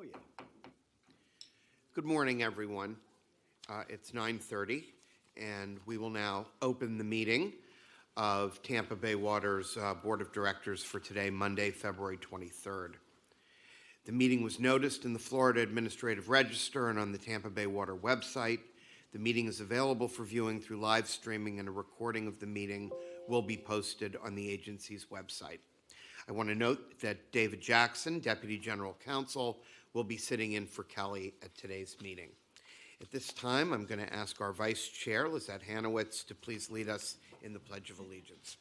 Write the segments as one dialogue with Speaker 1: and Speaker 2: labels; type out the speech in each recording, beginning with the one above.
Speaker 1: Oh, yeah. Good morning, everyone. It's 9:30, and we will now open the meeting of Tampa Bay Water's Board of Directors for today, Monday, February 23rd. The meeting was noticed in the Florida Administrative Register and on the Tampa Bay Water website. The meeting is available for viewing through live streaming, and a recording of the meeting will be posted on the agency's website. I want to note that David Jackson, Deputy General Counsel, will be sitting in for Kelly at today's meeting. At this time, I'm going to ask our Vice Chair, Lizette Hanowitz, to please lead us in the Pledge of Allegiance.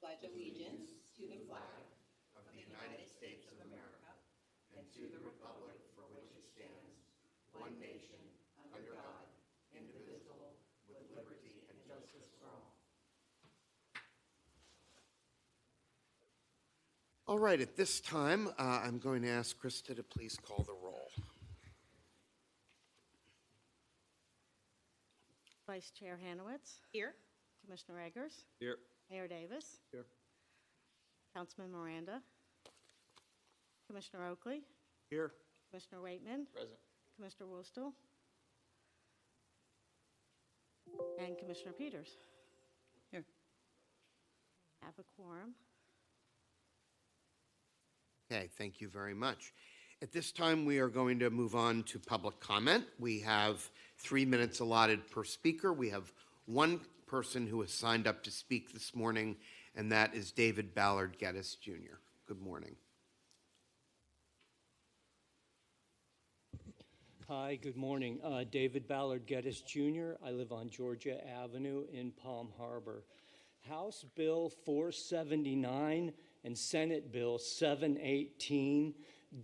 Speaker 2: Pledge allegiance to the flag of the United States of America and to the republic for which it stands, one nation, under God, indivisible, with liberty and justice for all.
Speaker 1: All right, at this time, I'm going to ask Krista to please call the roll.
Speaker 3: Vice Chair Hanowitz.
Speaker 2: Here.
Speaker 3: Commissioner Eggers.
Speaker 4: Here.
Speaker 3: Mayor Davis.
Speaker 4: Here.
Speaker 3: Councilman Miranda. Commissioner Oakley.
Speaker 4: Here.
Speaker 3: Commissioner Waitman.
Speaker 4: Present.
Speaker 3: Commissioner Woostel. And Commissioner Peters.
Speaker 4: Here.
Speaker 3: Have a quorum.
Speaker 1: Okay, thank you very much. At this time, we are going to move on to public comment. We have 3 minutes allotted per speaker. We have one person who has signed up to speak this morning, and that is David Ballard Geddes, Jr. Good morning.
Speaker 5: Hi, good morning. David Ballard Geddes, Jr. I live on Georgia Avenue in Palm Harbor. House Bill 479 and Senate Bill 718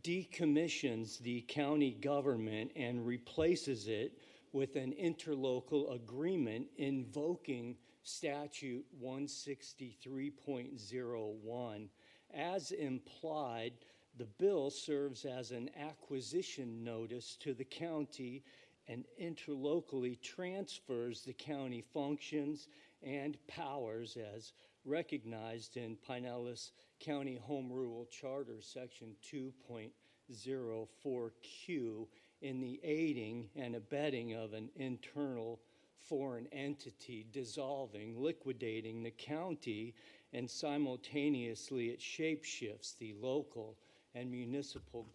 Speaker 5: decommissions the county government and replaces it with an interlocal agreement invoking Statute 163.01. As implied, the bill serves as an acquisition notice to the county and interlocally transfers the county functions and powers as recognized in Pinellas County Home Rule Charter Section 2.04Q in the aiding and abetting of an internal foreign entity dissolving, liquidating the county, and simultaneously it shapeshifts the local and municipal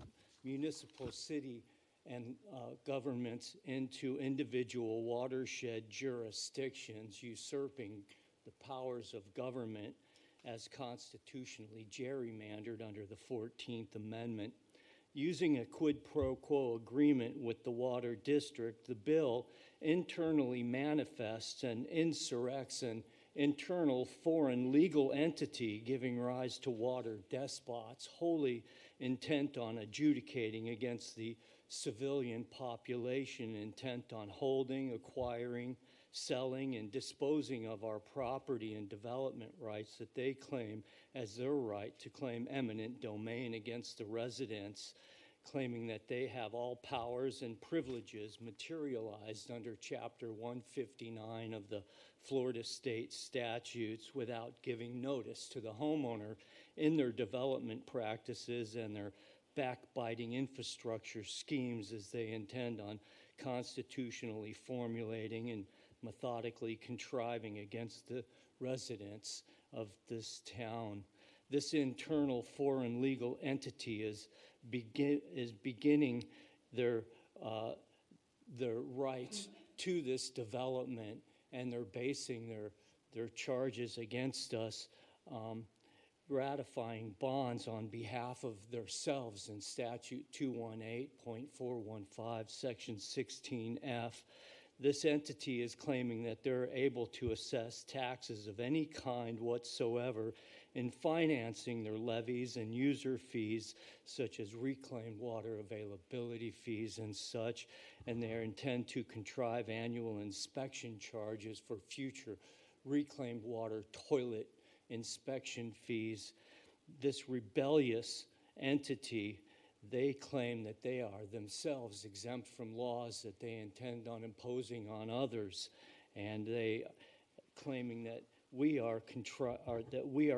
Speaker 5: city and governments into individual watershed jurisdictions, usurping the powers of government as constitutionally gerrymandered under the 14th Amendment. Using a quid pro quo agreement with the Water District, the bill internally manifests and insurrects an internal foreign legal entity giving rise to water despots, wholly intent on adjudicating against the civilian population, intent on holding, acquiring, selling, and disposing of our property and development rights that they claim as their right to claim eminent domain against the residents, claiming that they have all powers and privileges materialized under Chapter 159 of the Florida state statutes without giving notice to the homeowner in their development practices and their backbiting infrastructure schemes as they intend on constitutionally formulating and methodically contriving against the residents of this town. This internal foreign legal entity is beginning their rights to this development, and they're basing their charges against us, ratifying bonds on behalf of themselves in Statute 218.415, Section 16F. This entity is claiming that they're able to assess taxes of any kind whatsoever in financing their levies and user fees, such as reclaimed water availability fees and such, and they intend to contrive annual inspection charges for future reclaimed water toilet inspection fees. This rebellious entity, they claim that they are themselves exempt from laws that they intend on imposing on others, and they claiming that we are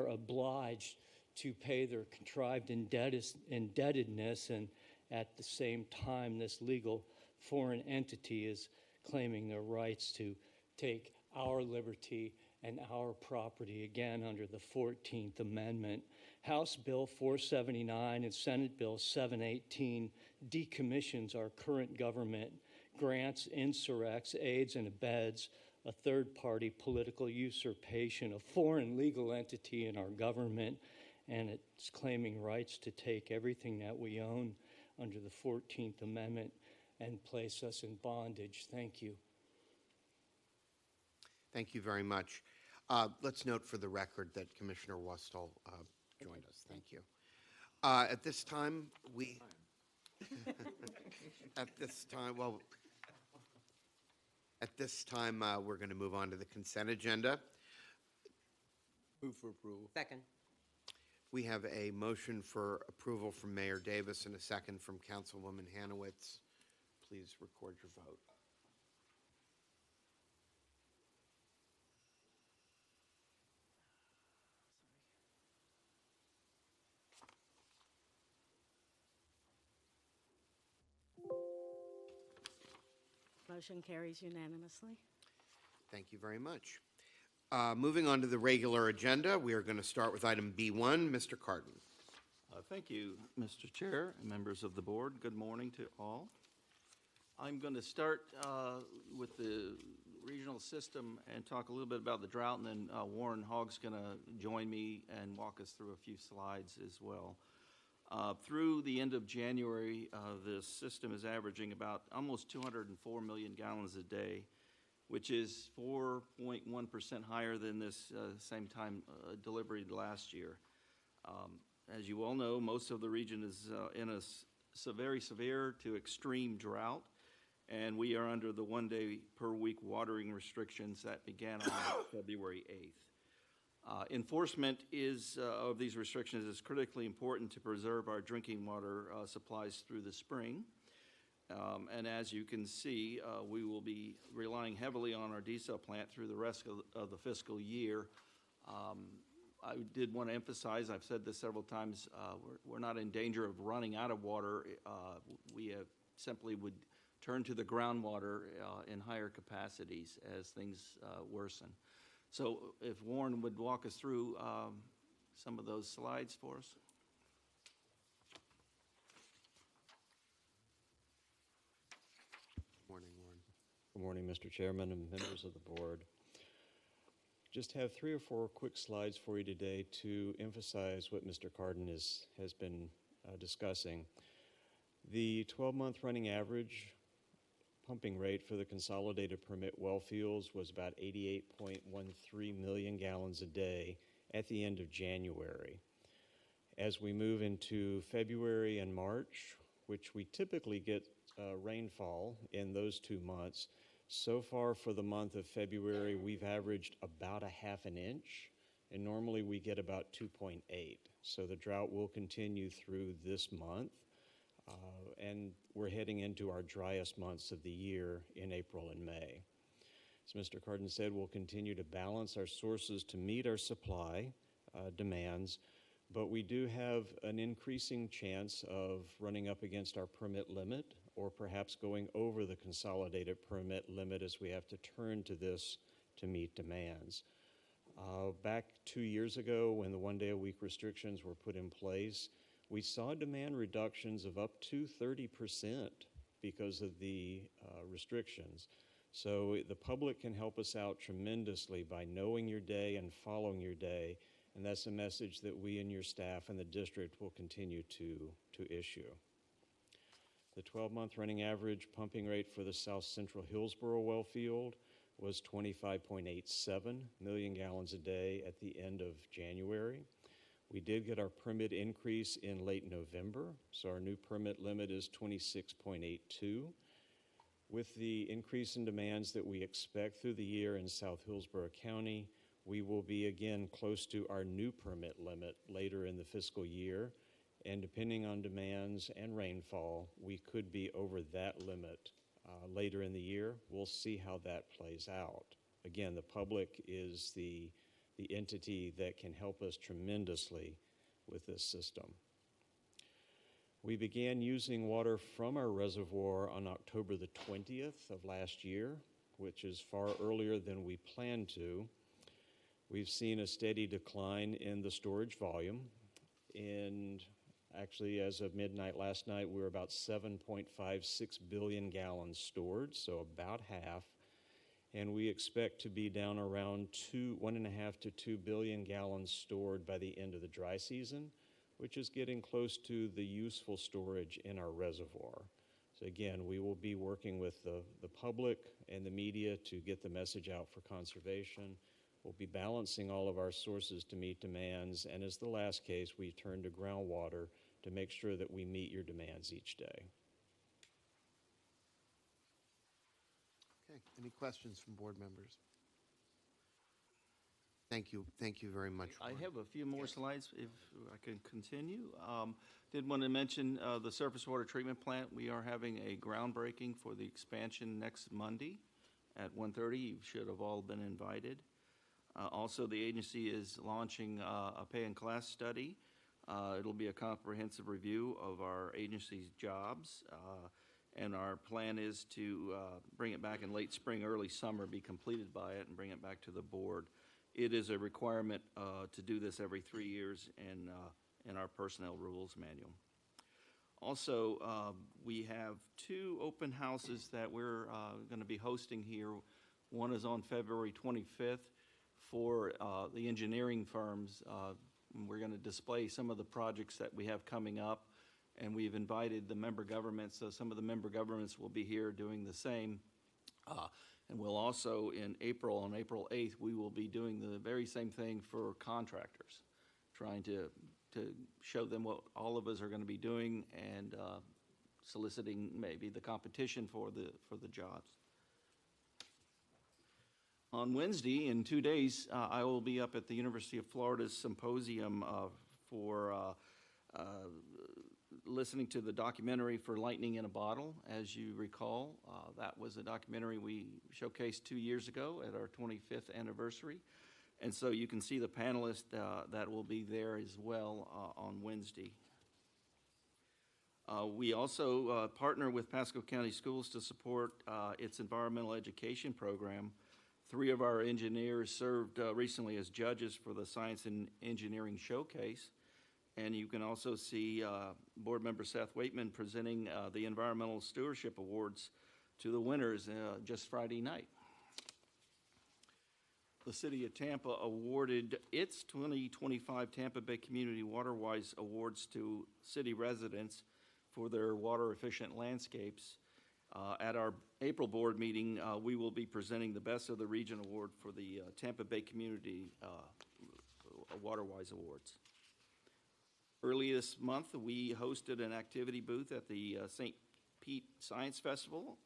Speaker 5: obliged to pay their contrived indebtedness, and at the same time, this legal foreign entity is claiming their rights to take our liberty and our property, again under the 14th Amendment. House Bill 479 and Senate Bill 718 decommissions our current government, grants, insurrects, aids, and abets a third-party political usurpation, a foreign legal entity in our government, and it's claiming rights to take everything that we own under the 14th Amendment and place us in bondage. Thank you.
Speaker 1: Thank you very much. Let's note for the record that Commissioner Wustall joined us. Thank you. At this time, we're going to move on to the consent agenda.
Speaker 4: Move for approval.
Speaker 2: Second.
Speaker 1: We have a motion for approval from Mayor Davis and a second from Councilwoman Hanowitz. Please record your vote.
Speaker 3: Motion carries unanimously.
Speaker 1: Thank you very much. Moving on to the regular agenda, we are going to start with item B1. Mr. Cardin.
Speaker 4: Thank you, Mr. Chair and members of the board. Good morning to all. I'm going to start with the regional system and talk a little bit about the drought, and then Warren Hogg's going to join me and walk us through a few slides as well. Through the end of January, the system is averaging about almost 204 million gallons a day, which is 4.1% higher than this same time delivery last year. As you all know, most of the region is in a very severe to extreme drought, and we are under the 1 day per week watering restrictions that began on February 8th. Enforcement of these restrictions is critically important to preserve our drinking water supplies through the spring. And as you can see, we will be relying heavily on our diesel plant through the rest of the fiscal year. I did want to emphasize, I've said this several times, we're not in danger of running out of water. We simply would turn to the groundwater in higher capacities as things worsen. So if Warren would walk us through some of those slides for us.
Speaker 1: Good morning, Warren.
Speaker 6: Good morning, Mr. Chairman and members of the board. Just have 3 or 4 quick slides for you today to emphasize what Mr. Cardin has been discussing. The 12-month running average pumping rate for the consolidated permit well fields was about 88.13 million gallons a day at the end of January. As we move into February and March, which we typically get rainfall in those 2 months, so far for the month of February, we've averaged about 1/2 inch, and normally we get about 2.8. So the drought will continue through this month, and we're heading into our driest months of the year in April and May. As Mr. Cardin said, we'll continue to balance our sources to meet our supply demands, but we do have an increasing chance of running up against our permit limit or perhaps going over the consolidated permit limit as we have to turn to this to meet demands. Back 2 years ago when the 1 day a week restrictions were put in place, we saw demand reductions of up to 30% because of the restrictions. So the public can help us out tremendously by knowing your day and following your day, and that's a message that we and your staff and the district will continue to issue. The 12-month running average pumping rate for the South Central Hillsborough well field was 25.87 million gallons a day at the end of January. We did get our permit increase in late November, so our new permit limit is 26.82. With the increase in demands that we expect through the year in South Hillsborough County, we will be again close to our new permit limit later in the fiscal year, and depending on demands and rainfall, we could be over that limit later in the year. We'll see how that plays out. Again, the public is the entity that can help us tremendously with this system. We began using water from our reservoir on October the 20th of last year, which is far earlier than we planned to. We've seen a steady decline in the storage volume. And actually, as of midnight last night, we were about 7.56 billion gallons stored, so about half. And we expect to be down around 1.5 to 2 billion gallons stored by the end of the dry season, which is getting close to the useful storage in our reservoir. So again, we will be working with the public and the media to get the message out for conservation. We'll be balancing all of our sources to meet demands, and as the last case, we turn to groundwater to make sure that we meet your demands each day.
Speaker 1: Okay, any questions from board members? Thank you very much.
Speaker 4: I
Speaker 1: Warren.
Speaker 4: have a few more slides if I can continue. Did want to mention the surface water treatment plant. We are having a groundbreaking for the expansion next Monday at 1:30. You should have all been invited. Also, the agency is launching a pay and class study. It'll be a comprehensive review of our agency's jobs, and our plan is to bring it back in late spring, early summer, be completed by it, and bring it back to the board. It is a requirement to do this every 3 years in our personnel rules manual. Also, we have 2 open houses that we're going to be hosting here. One is on February 25th for the engineering firms. We're going to display some of the projects that we have coming up, and we've invited the member governments, so some of the member governments will be here doing the same. And we'll also, on April 8th, we will be doing the very same thing for contractors, trying to show them what all of us are going to be doing and soliciting maybe the competition for the jobs. On Wednesday, in 2 days, I will be up at the University of Florida's symposium for listening to the documentary for Lightning in a Bottle. As you recall, that was a documentary we showcased 2 years ago at our 25th anniversary. And so you can see the panelists that will be there as well on Wednesday. We also partner with Pasco County Schools to support its environmental education program. 3 of our engineers served recently as judges for the Science and Engineering Showcase. And you can also see Board Member Seth Waitman presenting the Environmental Stewardship Awards to the winners just Friday night. The City of Tampa awarded its 2025 Tampa Bay Community Waterwise Awards to city residents for their water-efficient landscapes. At our April board meeting, we will be presenting the Best of the Region Award for the Tampa Bay Community Waterwise Awards. Early this month, we hosted an activity booth at the St. Pete Science Festival,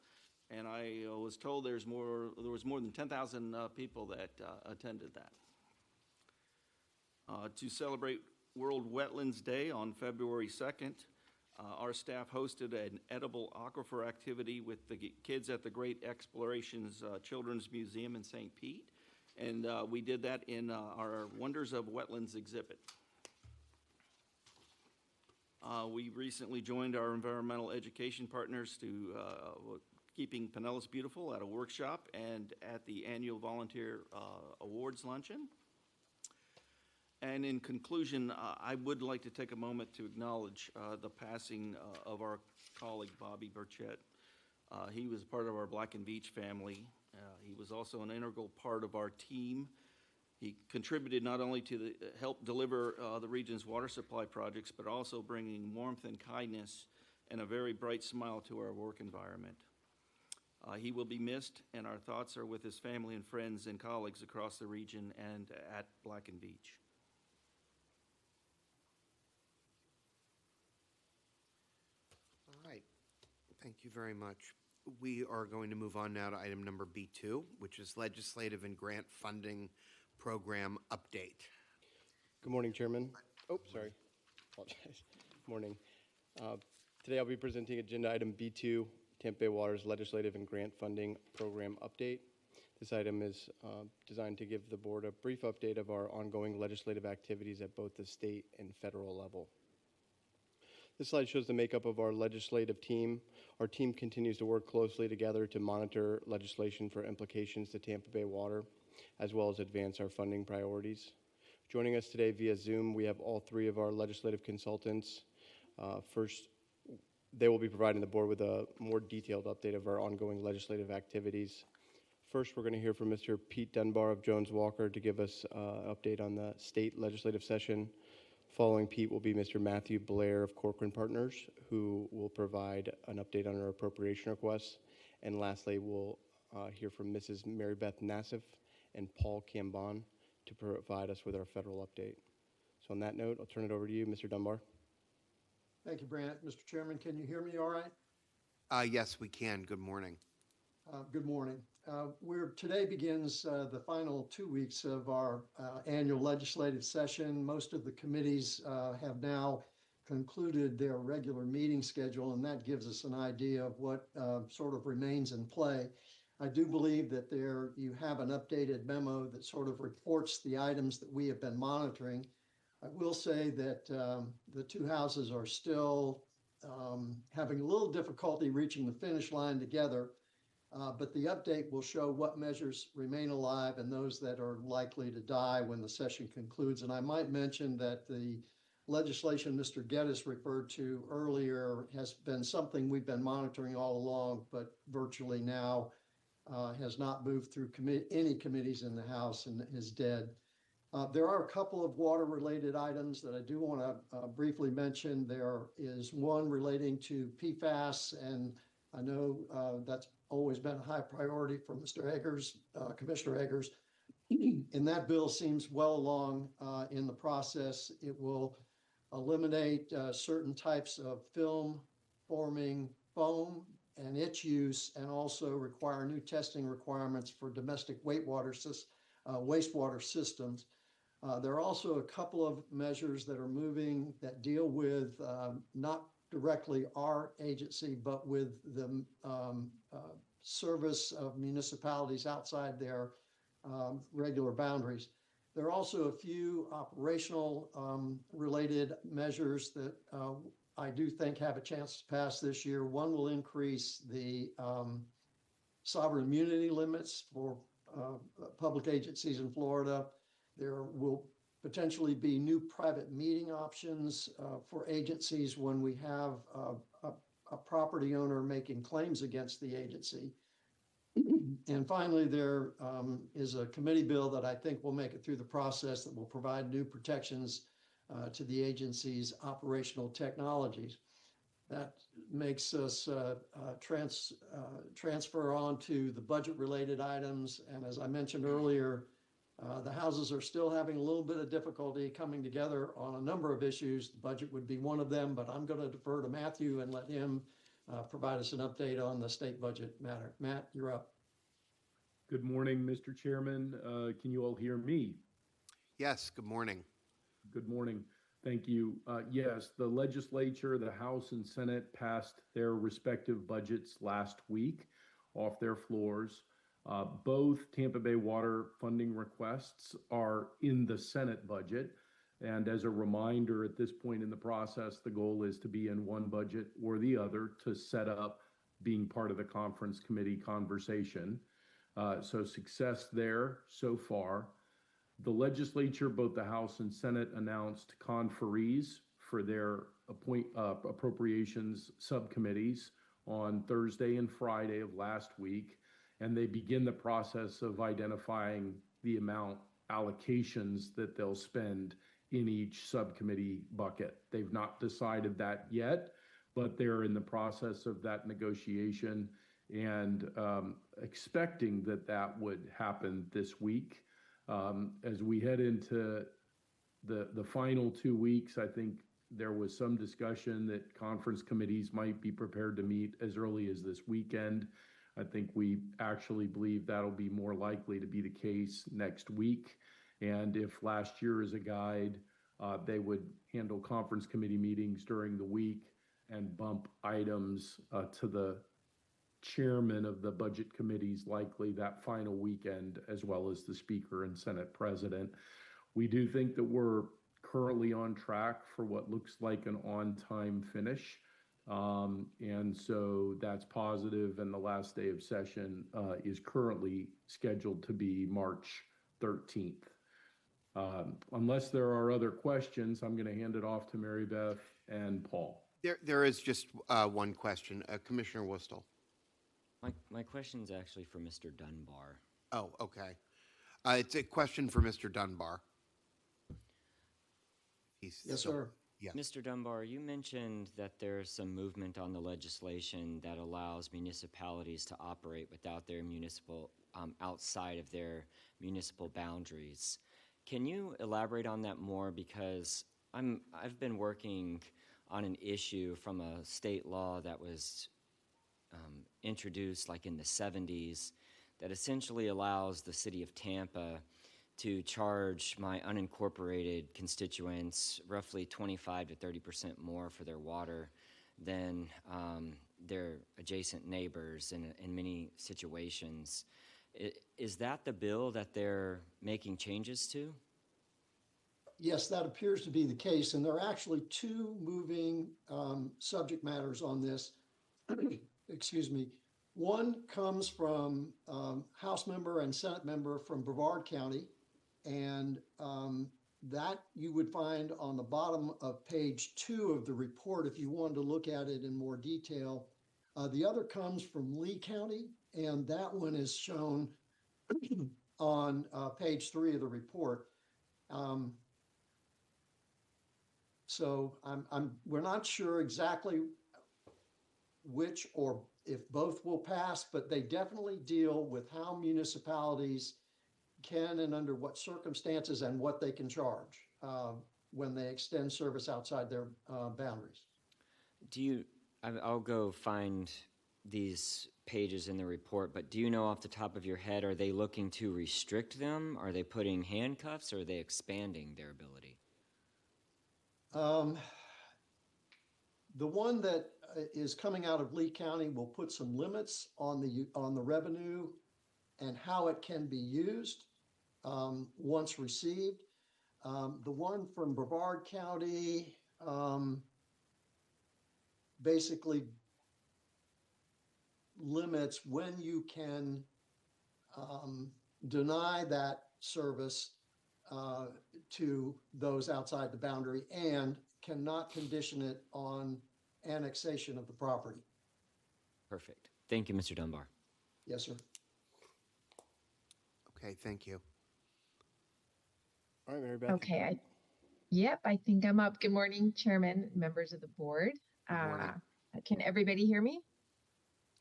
Speaker 4: and I was told there was more than 10,000 people that attended that. To celebrate World Wetlands Day on February 2nd, our staff hosted an edible aquifer activity with the kids at the Great Explorations Children's Museum in St. Pete, and we did that in our Wonders of Wetlands exhibit. We recently joined our environmental education partners to Keeping Pinellas Beautiful at a workshop and at the annual volunteer awards luncheon. And in conclusion, I would like to take a moment to acknowledge the passing of our colleague Bobby Burchett. He was part of our Black and Beach family. He was also an integral part of our team. He contributed not only to help deliver the region's water supply projects, but also bringing warmth and kindness and a very bright smile to our work environment. He will be missed, and our thoughts are with his family and friends and colleagues across the region and at Black and Beach.
Speaker 1: All right, thank you very much. We are going to move on now to item number B2, which is legislative and grant funding program update.
Speaker 7: Good morning, Chairman. Oh, sorry. Apologize. Morning. Today I'll be presenting agenda item B2, Tampa Bay Water's legislative and grant funding program update. This item is designed to give the board a brief update of our ongoing legislative activities at both the state and federal level. This slide shows the makeup of our legislative team. Our team continues to work closely together to monitor legislation for implications to Tampa Bay water, as well as advance our funding priorities. Joining us today via Zoom, we have all three of our legislative consultants. First, they will be providing the board with a more detailed update of our ongoing legislative activities. First, we're going to hear from Mr. Pete Dunbar of Jones Walker to give us an update on the state legislative session. Following Pete will be Mr. Matthew Blair of Corcoran Partners, who will provide an update on our appropriation requests. And lastly, we'll hear from Mrs. Mary Beth Nassif and Paul Cambon to provide us with our federal update. So on that note, I'll turn it over to you, Mr. Dunbar.
Speaker 8: Thank you, Brant. Mr. Chairman, can you hear me all right?
Speaker 1: Yes, we can. Good morning.
Speaker 8: Good morning. Today begins the final 2 weeks of our annual legislative session. Most of the committees have now concluded their regular meeting schedule, and that gives us an idea of what sort of remains in play. I do believe that you have an updated memo that sort of reports the items that we have been monitoring. I will say that the two houses are still having a little difficulty reaching the finish line together. But the update will show what measures remain alive and those that are likely to die when the session concludes. And I might mention that the legislation Mr. Geddes referred to earlier has been something we've been monitoring all along, but virtually now has not moved through any committees in the House and is dead. There are a couple of water-related items that I do want to briefly mention. There is one relating to PFAS, and I know that's always been a high priority for Mr. Eggers, Commissioner Eggers. And that bill seems well along in the process. It will eliminate certain types of film forming foam and its use, and also require new testing requirements for domestic wastewater systems. There are also a couple of measures that are moving that deal with not directly our agency, but with the service of municipalities outside their regular boundaries. There are also a few operational related measures that I do think have a chance to pass this year. One will increase the sovereign immunity limits for public agencies in Florida. There will potentially be new private meeting options for agencies when we have a property owner making claims against the agency. And finally, there is a committee bill that I think will make it through the process that will provide new protections to the agency's operational technologies. That makes us transfer on to the budget-related items. And as I mentioned earlier, the houses are still having a little bit of difficulty coming together on a number of issues. The budget would be one of them, but I'm going to defer to Matthew and let him provide us an update on the state budget matter. Matt, you're up.
Speaker 9: Good morning, Mr. Chairman. Can you all hear me?
Speaker 1: Yes, good morning.
Speaker 9: Good morning. Thank you. Yes, the legislature, the House and Senate passed their respective budgets last week off their floors. Both Tampa Bay water funding requests are in the Senate budget. And as a reminder, at this point in the process, the goal is to be in one budget or the other to set up being part of the conference committee conversation. So success there so far. The legislature, both the House and Senate, announced conferees for their appropriations subcommittees on Thursday and Friday of last week. And they begin the process of identifying the amount allocations that they'll spend in each subcommittee bucket. They've not decided that yet, but they're in the process of that negotiation and expecting that that would happen this week. As we head into the final 2 weeks, I think there was some discussion that conference committees might be prepared to meet as early as this weekend. I think we actually believe that'll be more likely to be the case next week. And if last year is a guide, they would handle conference committee meetings during the week and bump items to the chairman of the budget committees likely that final weekend, as well as the speaker and Senate president. We do think that we're currently on track for what looks like an on-time finish. And so that's positive, and the last day of session is currently scheduled to be March 13th. Unless there are other questions, I'm going to hand it off to Mary Beth and Paul.
Speaker 1: There is just one question. Commissioner Wustel.
Speaker 10: My question is actually for Mr. Dunbar.
Speaker 1: Oh, okay. It's a question for Mr. Dunbar.
Speaker 8: Yes, sir.
Speaker 1: Yeah.
Speaker 10: Mr. Dunbar, you mentioned that there's some movement on the legislation that allows municipalities to operate without their municipal, outside of their municipal boundaries. Can you elaborate on that more? Because I've been working on an issue from a state law that was introduced like in the 70s that essentially allows the city of Tampa to charge my unincorporated constituents roughly 25 to 30% more for their water than their adjacent neighbors in many situations. Is that the bill that they're making changes to?
Speaker 8: Yes, that appears to be the case, and there are actually two moving subject matters on this. Excuse me. One comes from House member and Senate member from Brevard County, and that you would find on the bottom of page 2 of the report if you wanted to look at it in more detail. The other comes from Lee County, and that one is shown on page 3 of the report. So we're not sure exactly which or if both will pass, but they definitely deal with how municipalities can and under what circumstances and what they can charge when they extend service outside their boundaries.
Speaker 10: I'll go find these pages in the report, but do you know off the top of your head, are they looking to restrict them? Are they putting handcuffs, or are they expanding their ability?
Speaker 8: The one that is coming out of Lee County will put some limits on the revenue and how it can be used once received. The one from Brevard County basically limits when you can deny that service to those outside the boundary and cannot condition it on annexation of the property.
Speaker 10: Perfect. Thank you, Mr. Dunbar.
Speaker 8: Yes, sir.
Speaker 1: Okay, thank you.
Speaker 7: All right, Mary Beth.
Speaker 2: Okay, I think I'm up. Good morning, Chairman, members of the board.
Speaker 1: Good morning.
Speaker 2: Can everybody hear me?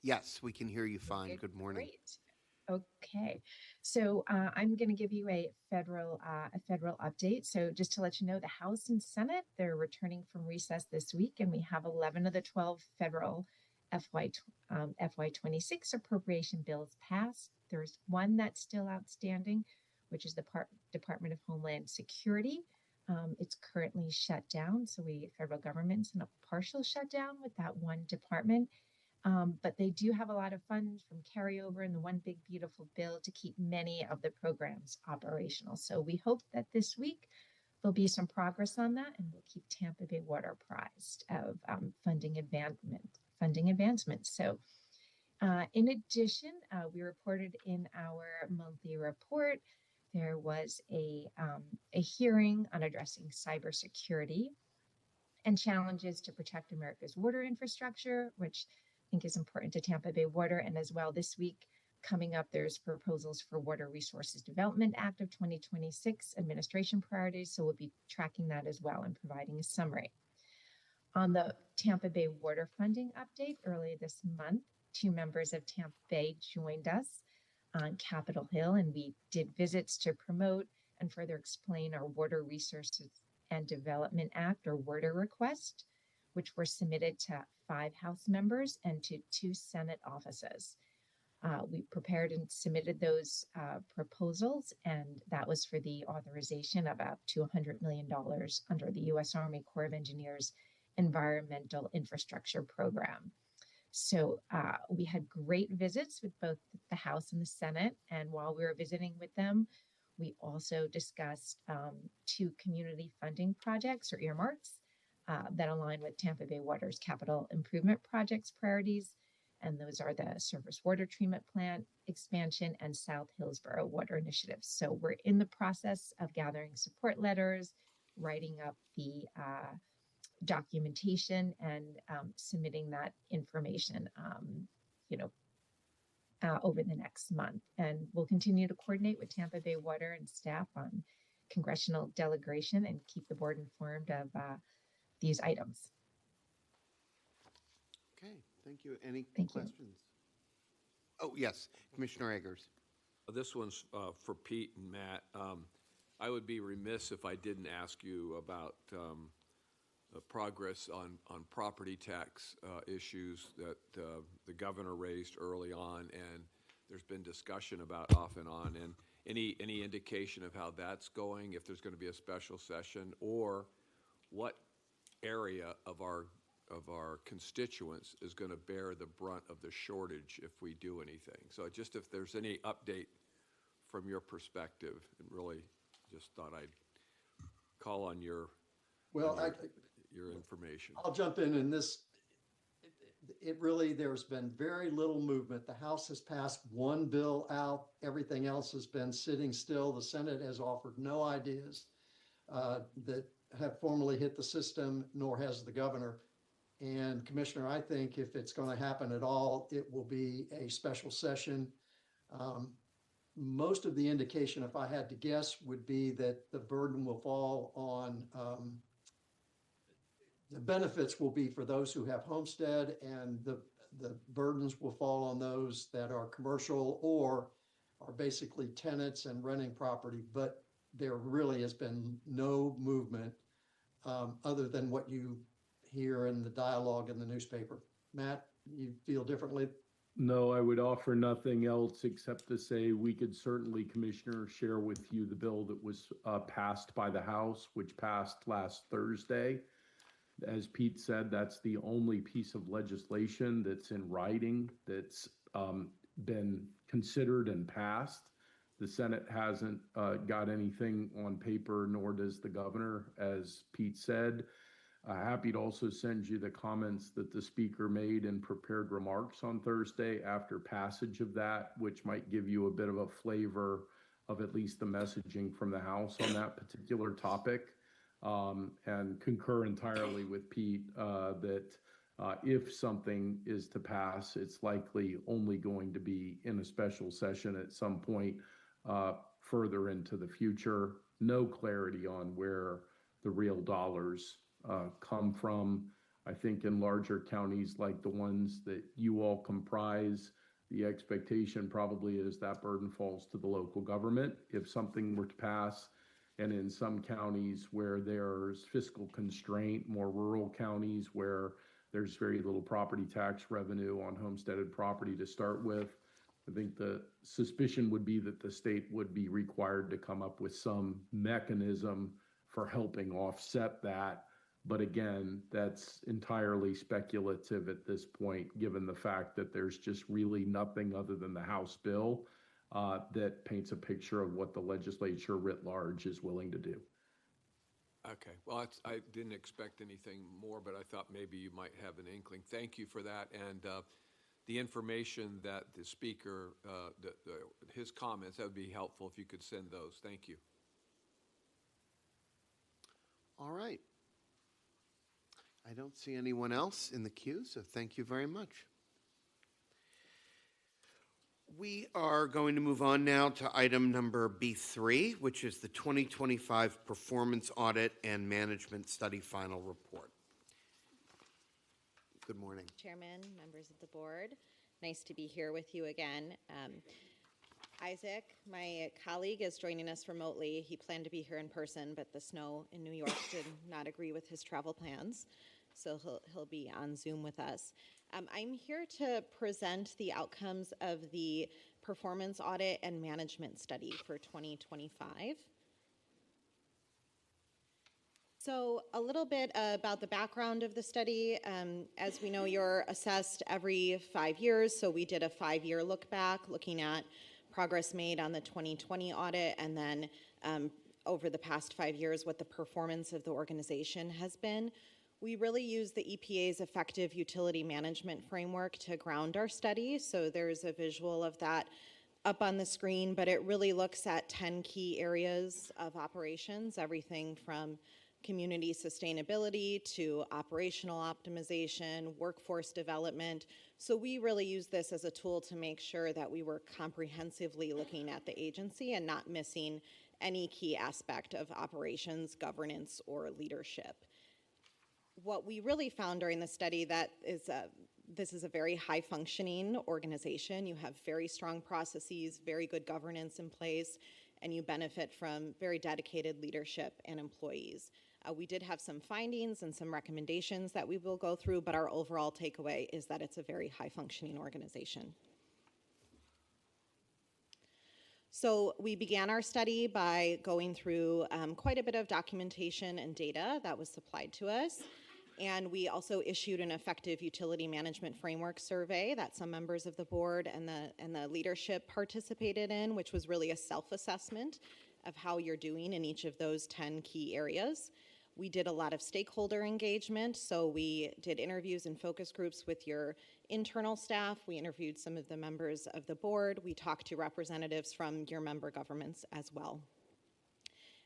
Speaker 1: Yes, we can hear you fine. Good morning.
Speaker 2: Great. Okay, so I'm going to give you a federal update. So just to let you know, the House and Senate, they're returning from recess this week, and we have 11 of the 12 federal FY26 appropriation bills passed. There's one that's still outstanding, which is the Department of Homeland Security. It's currently shut down, so federal government's in a partial shutdown with that one department. But they do have a lot of funds from carryover in the One Big Beautiful Bill to keep many of the programs operational. So we hope that this week there'll be some progress on that, and we'll keep Tampa Bay Water apprised of funding advancements. So in addition, we reported in our monthly report, there was a hearing on addressing cybersecurity and challenges to protect America's water infrastructure, which I think is important to Tampa Bay Water. And as well, this week coming up, there's proposals for Water Resources Development Act of 2026 administration priorities. So we'll be tracking that as well and providing a summary. On the Tampa Bay water funding update, earlier this month, 2 members of Tampa Bay joined us on Capitol Hill, and we did visits to promote and further explain our Water Resources and Development Act, or WRDA request, which were submitted to 5 House members and to 2 Senate offices. We prepared and submitted those proposals, and that was for the authorization of up to $100 million under the U.S. Army Corps of Engineers Environmental Infrastructure Program.
Speaker 11: So we had great visits with both the House and the Senate. And while we were visiting with them, we also discussed 2 community funding projects or earmarks that align with Tampa Bay Water's capital improvement projects priorities. And those are the surface water treatment plant expansion and South Hillsborough water initiatives. So we're in the process of gathering support letters, writing up the documentation, and submitting that information, over the next month. And we'll continue to coordinate with Tampa Bay Water and staff on congressional delegation and keep the board informed of these items.
Speaker 1: Okay, thank you. Any
Speaker 11: Thank you.
Speaker 1: questions? Oh, yes, Commissioner Eggers.
Speaker 12: This one's for Pete and Matt. I would be remiss if I didn't ask you about progress on property tax issues that the governor raised early on, and there's been discussion about off and on. And any indication of how that's going, if there's going to be a special session, or what area of our constituents is going to bear the brunt of the shortage if we do anything. So just if there's any update from your perspective, and really just thought I'd call on your information.
Speaker 8: I'll jump in this. There's been very little movement. The House has passed one bill out. Everything else has been sitting still. The Senate has offered no ideas that have formally hit the system, nor has the governor. And Commissioner, I think if it's going to happen at all, it will be a special session. Most of the indication, if I had to guess, would be that the burden will fall on the benefits will be for those who have homestead, and the burdens will fall on those that are commercial or are basically tenants and renting property. But there really has been no movement other than what you hear in the dialogue in the newspaper. Matt, you feel differently?
Speaker 9: No, I would offer nothing else except to say we could certainly, Commissioner, share with you the bill that was passed by the House, which passed last Thursday. As Pete said, that's the only piece of legislation that's in writing that's been considered and passed. The Senate hasn't got anything on paper, nor does the governor, as Pete said. Happy to also send you the comments that the speaker made in prepared remarks on Thursday after passage of that, which might give you a bit of a flavor of at least the messaging from the House on that particular topic. And concur entirely with Pete that if something is to pass, it's likely only going to be in a special session at some point further into the future. No clarity on where the real dollars come from. I think in larger counties like the ones that you all comprise, the expectation probably is that burden falls to the local government if something were to pass. And in some counties where there's fiscal constraint, more rural counties where there's very little property tax revenue on homesteaded property to start with, I think the suspicion would be that the state would be required to come up with some mechanism for helping offset that. But again, that's entirely speculative at this point, given the fact that there's just really nothing other than the House bill that paints a picture of what the legislature writ large is willing to do.
Speaker 12: Okay, well, I didn't expect anything more, but I thought maybe you might have an inkling. Thank you for that. And the information that the speaker, his comments, that would be helpful if you could send those. Thank you.
Speaker 1: All right. I don't see anyone else in the queue, so thank you very much. We are going to move on now to item number B3, which is the 2025 Performance Audit and Management Study Final Report. Good morning.
Speaker 13: Chairman, members of the board, nice to be here with you again. Isaac, my colleague, is joining us remotely. He planned to be here in person, but the snow in New York did not agree with his travel plans, so he'll be on Zoom with us. I'm here to present the outcomes of the Performance Audit and Management Study for 2025. So a little bit about the background of the study. As we know, you're assessed every 5 years, so we did a 5-year look back, looking at progress made on the 2020 audit, and then over the past 5 years, what the performance of the organization has been. We really use the EPA's effective utility management framework to ground our study, so there's a visual of that up on the screen, but it really looks at 10 key areas of operations, everything from community sustainability to operational optimization, workforce development. So we really use this as a tool to make sure that we were comprehensively looking at the agency and not missing any key aspect of operations, governance, or leadership. What we really found during the study that is this is a very high-functioning organization. You have very strong processes, very good governance in place, and you benefit from very dedicated leadership and employees. We did have some findings and some recommendations that we will go through, but our overall takeaway is that it's a very high-functioning organization. So we began our study by going through quite a bit of documentation and data that was supplied to us. And we also issued an effective utility management framework survey that some members of the board and the leadership participated in, which was really a self-assessment of how you're doing in each of those 10 key areas. We did a lot of stakeholder engagement, so we did interviews and focus groups with your internal staff. We interviewed some of the members of the board. We talked to representatives from your member governments as well.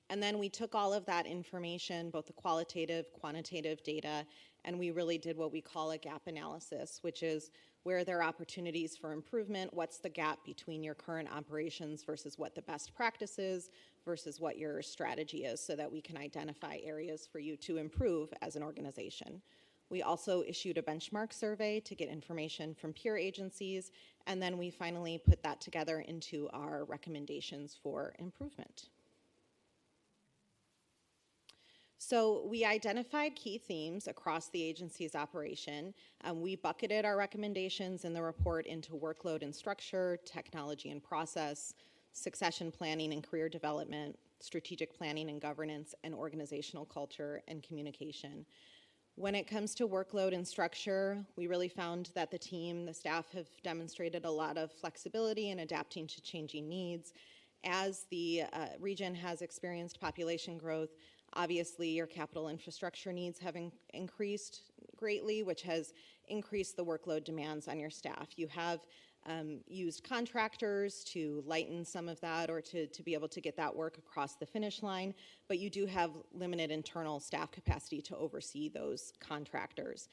Speaker 13: And then we took all of that information, both the qualitative, quantitative data, and we really did what we call a gap analysis, which is where there are opportunities for improvement, what's the gap between your current operations versus what the best practice is versus what your strategy is, so that we can identify areas for you to improve as an organization. We also issued a benchmark survey to get information from peer agencies, and then we finally put that together into our recommendations for improvement. So we identified key themes across the agency's operation. We bucketed our recommendations in the report into workload and structure, technology and process, succession planning and career development, strategic planning and governance, and organizational culture and communication. When it comes to workload and structure, we really found that the staff have demonstrated a lot of flexibility in adapting to changing needs. As the region has experienced population growth, obviously, your capital infrastructure needs have increased greatly, which has increased the workload demands on your staff. You have used contractors to lighten some of that or to be able to get that work across the finish line, but you do have limited internal staff capacity to oversee those contractors.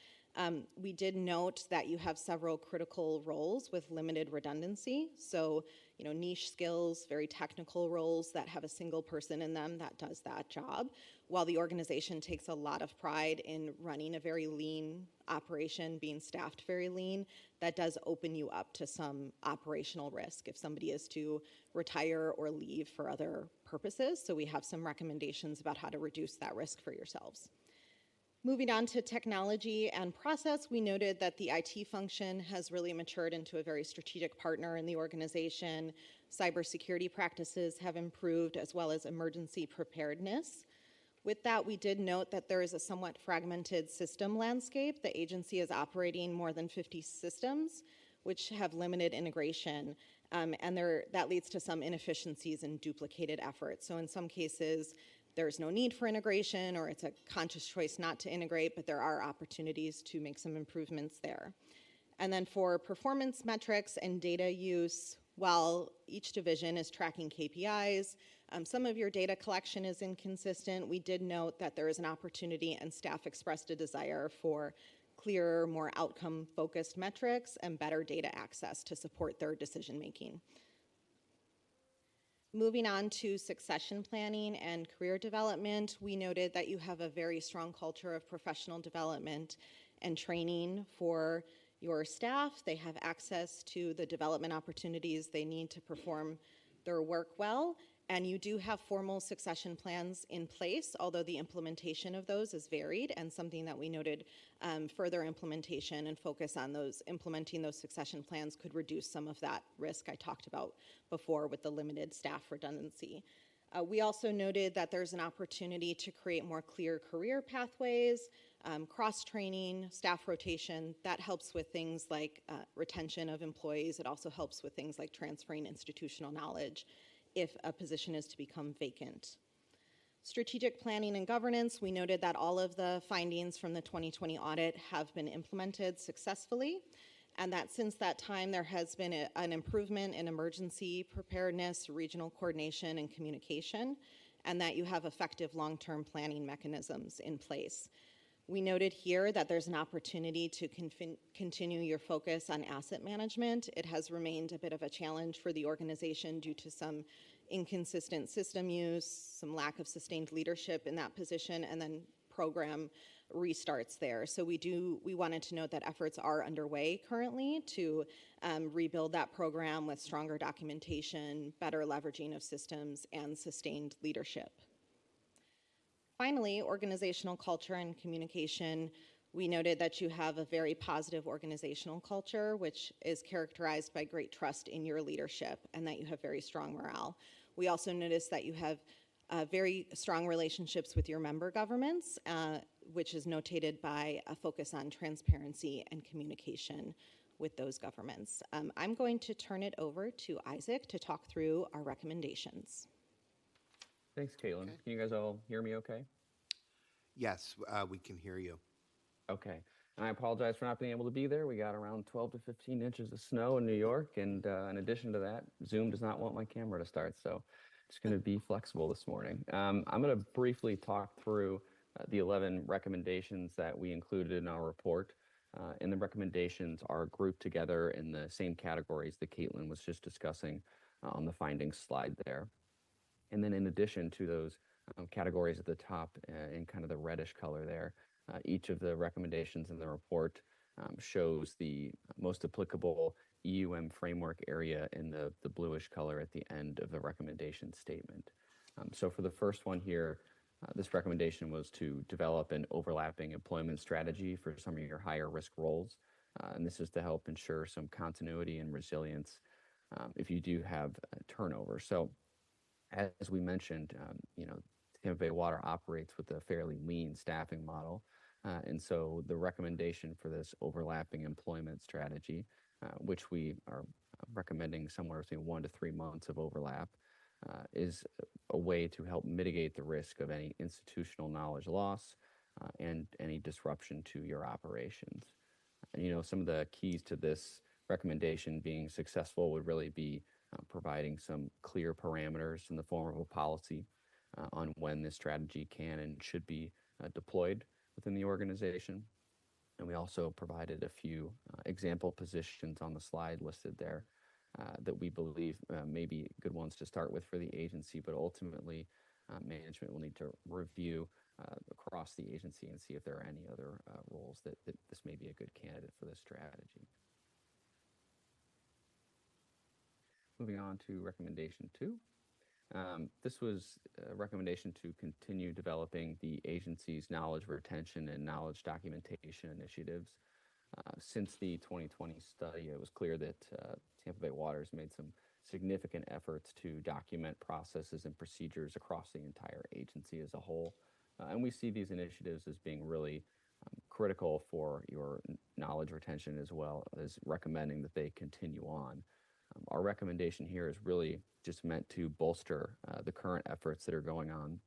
Speaker 13: We did note that you have several critical roles with limited redundancy. So, niche skills, very technical roles that have a single person in them that does that job. While the organization takes a lot of pride in running a very lean operation, being staffed very lean, that does open you up to some operational risk if somebody is to retire or leave for other purposes. So we have some recommendations about how to reduce that risk for yourselves. Moving on to technology and process, we noted that the IT function has really matured into a very strategic partner in the organization. Cybersecurity practices have improved, as well as emergency preparedness. With that, we did note that there is a somewhat fragmented system landscape. The agency is operating more than 50 systems, which have limited integration, and that leads to some inefficiencies and duplicated efforts. So in some cases, there's no need for integration, or it's a conscious choice not to integrate, but there are opportunities to make some improvements there. And then for performance metrics and data use, while each division is tracking KPIs, some of your data collection is inconsistent. We did note that there is an opportunity, and staff expressed a desire for clearer, more outcome-focused metrics and better data access to support their decision-making. Moving on to succession planning and career development, we noted that you have a very strong culture of professional development and training for your staff. They have access to the development opportunities they need to perform their work well, and you do have formal succession plans in place, although the implementation of those is varied, and something that we noted further implementation and focus on implementing those succession plans could reduce some of that risk I talked about before with the limited staff redundancy. We also noted that there's an opportunity to create more clear career pathways, cross-training, staff rotation. That helps with things like retention of employees. It also helps with things like transferring institutional knowledge if a position is to become vacant. Strategic planning and governance, we noted that all of the findings from the 2020 audit have been implemented successfully, and that since that time there has been an improvement in emergency preparedness, regional coordination, and communication, and that you have effective long-term planning mechanisms in place. We noted here that there's an opportunity to continue your focus on asset management. It has remained a bit of a challenge for the organization due to some inconsistent system use, some lack of sustained leadership in that position, and then program restarts there. So we wanted to note that efforts are underway currently to rebuild that program with stronger documentation, better leveraging of systems, and sustained leadership. Finally, organizational culture and communication. We noted that you have a very positive organizational culture, which is characterized by great trust in your leadership, and that you have very strong morale. We also noticed that you have very strong relationships with your member governments, which is notated by a focus on transparency and communication with those governments. I'm going to turn it over to Isaac to talk through our recommendations.
Speaker 14: Thanks, Caitlin. Okay. Can you guys all hear me okay?
Speaker 1: Yes, we can hear you.
Speaker 14: Okay. And I apologize for not being able to be there. We got around 12 to 15 inches of snow in New York. And in addition to that, Zoom does not want my camera to start. So just going to be flexible this morning. I'm going to briefly talk through the 11 recommendations that we included in our report. And the recommendations are grouped together in the same categories that Caitlin was just discussing on the findings slide there. And then in addition to those categories at the top in kind of the reddish color there, each of the recommendations in the report shows the most applicable EUM framework area in the bluish color at the end of the recommendation statement. So for the first one here, this recommendation was to develop an overlapping employment strategy for some of your higher risk roles. And this is to help ensure some continuity and resilience if you do have turnover. So as we mentioned, Tampa Bay Water operates with a fairly lean staffing model. And so the recommendation for this overlapping employment strategy, which we are recommending somewhere between 1 to 3 months of overlap, is a way to help mitigate the risk of any institutional knowledge loss and any disruption to your operations. And, some of the keys to this recommendation being successful would really be providing some clear parameters in the form of a policy on when this strategy can and should be deployed within the organization. And we also provided a few example positions on the slide listed there that we believe may be good ones to start with for the agency, but ultimately management will need to review across the agency and see if there are any other roles that this may be a good candidate for this strategy. Moving on to recommendation 2. This was a recommendation to continue developing the agency's knowledge retention and knowledge documentation initiatives. Since the 2020 study, it was clear that Tampa Bay Water has made some significant efforts to document processes and procedures across the entire agency as a whole. And we see these initiatives as being really critical for your knowledge retention, as well as recommending that they continue on. Our recommendation here is really just meant to bolster the current efforts that are going on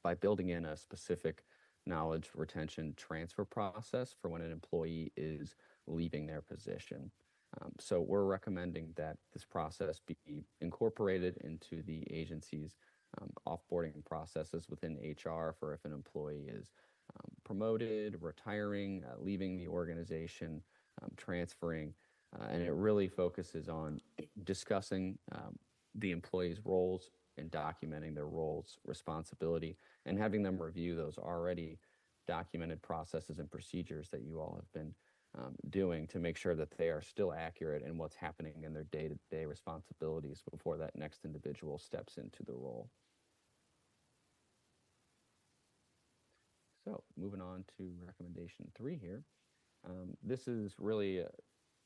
Speaker 14: by building in a specific knowledge retention transfer process for when an employee is leaving their position. So we're recommending that this process be incorporated into the agency's offboarding processes within HR for if an employee is promoted, retiring, leaving the organization, transferring. And it really focuses on discussing the employee's roles and documenting their roles, responsibility, and having them review those already documented processes and procedures that you all have been doing to make sure that they are still accurate in what's happening in their day-to-day responsibilities before that next individual steps into the role. So moving on to recommendation 3 here. This is really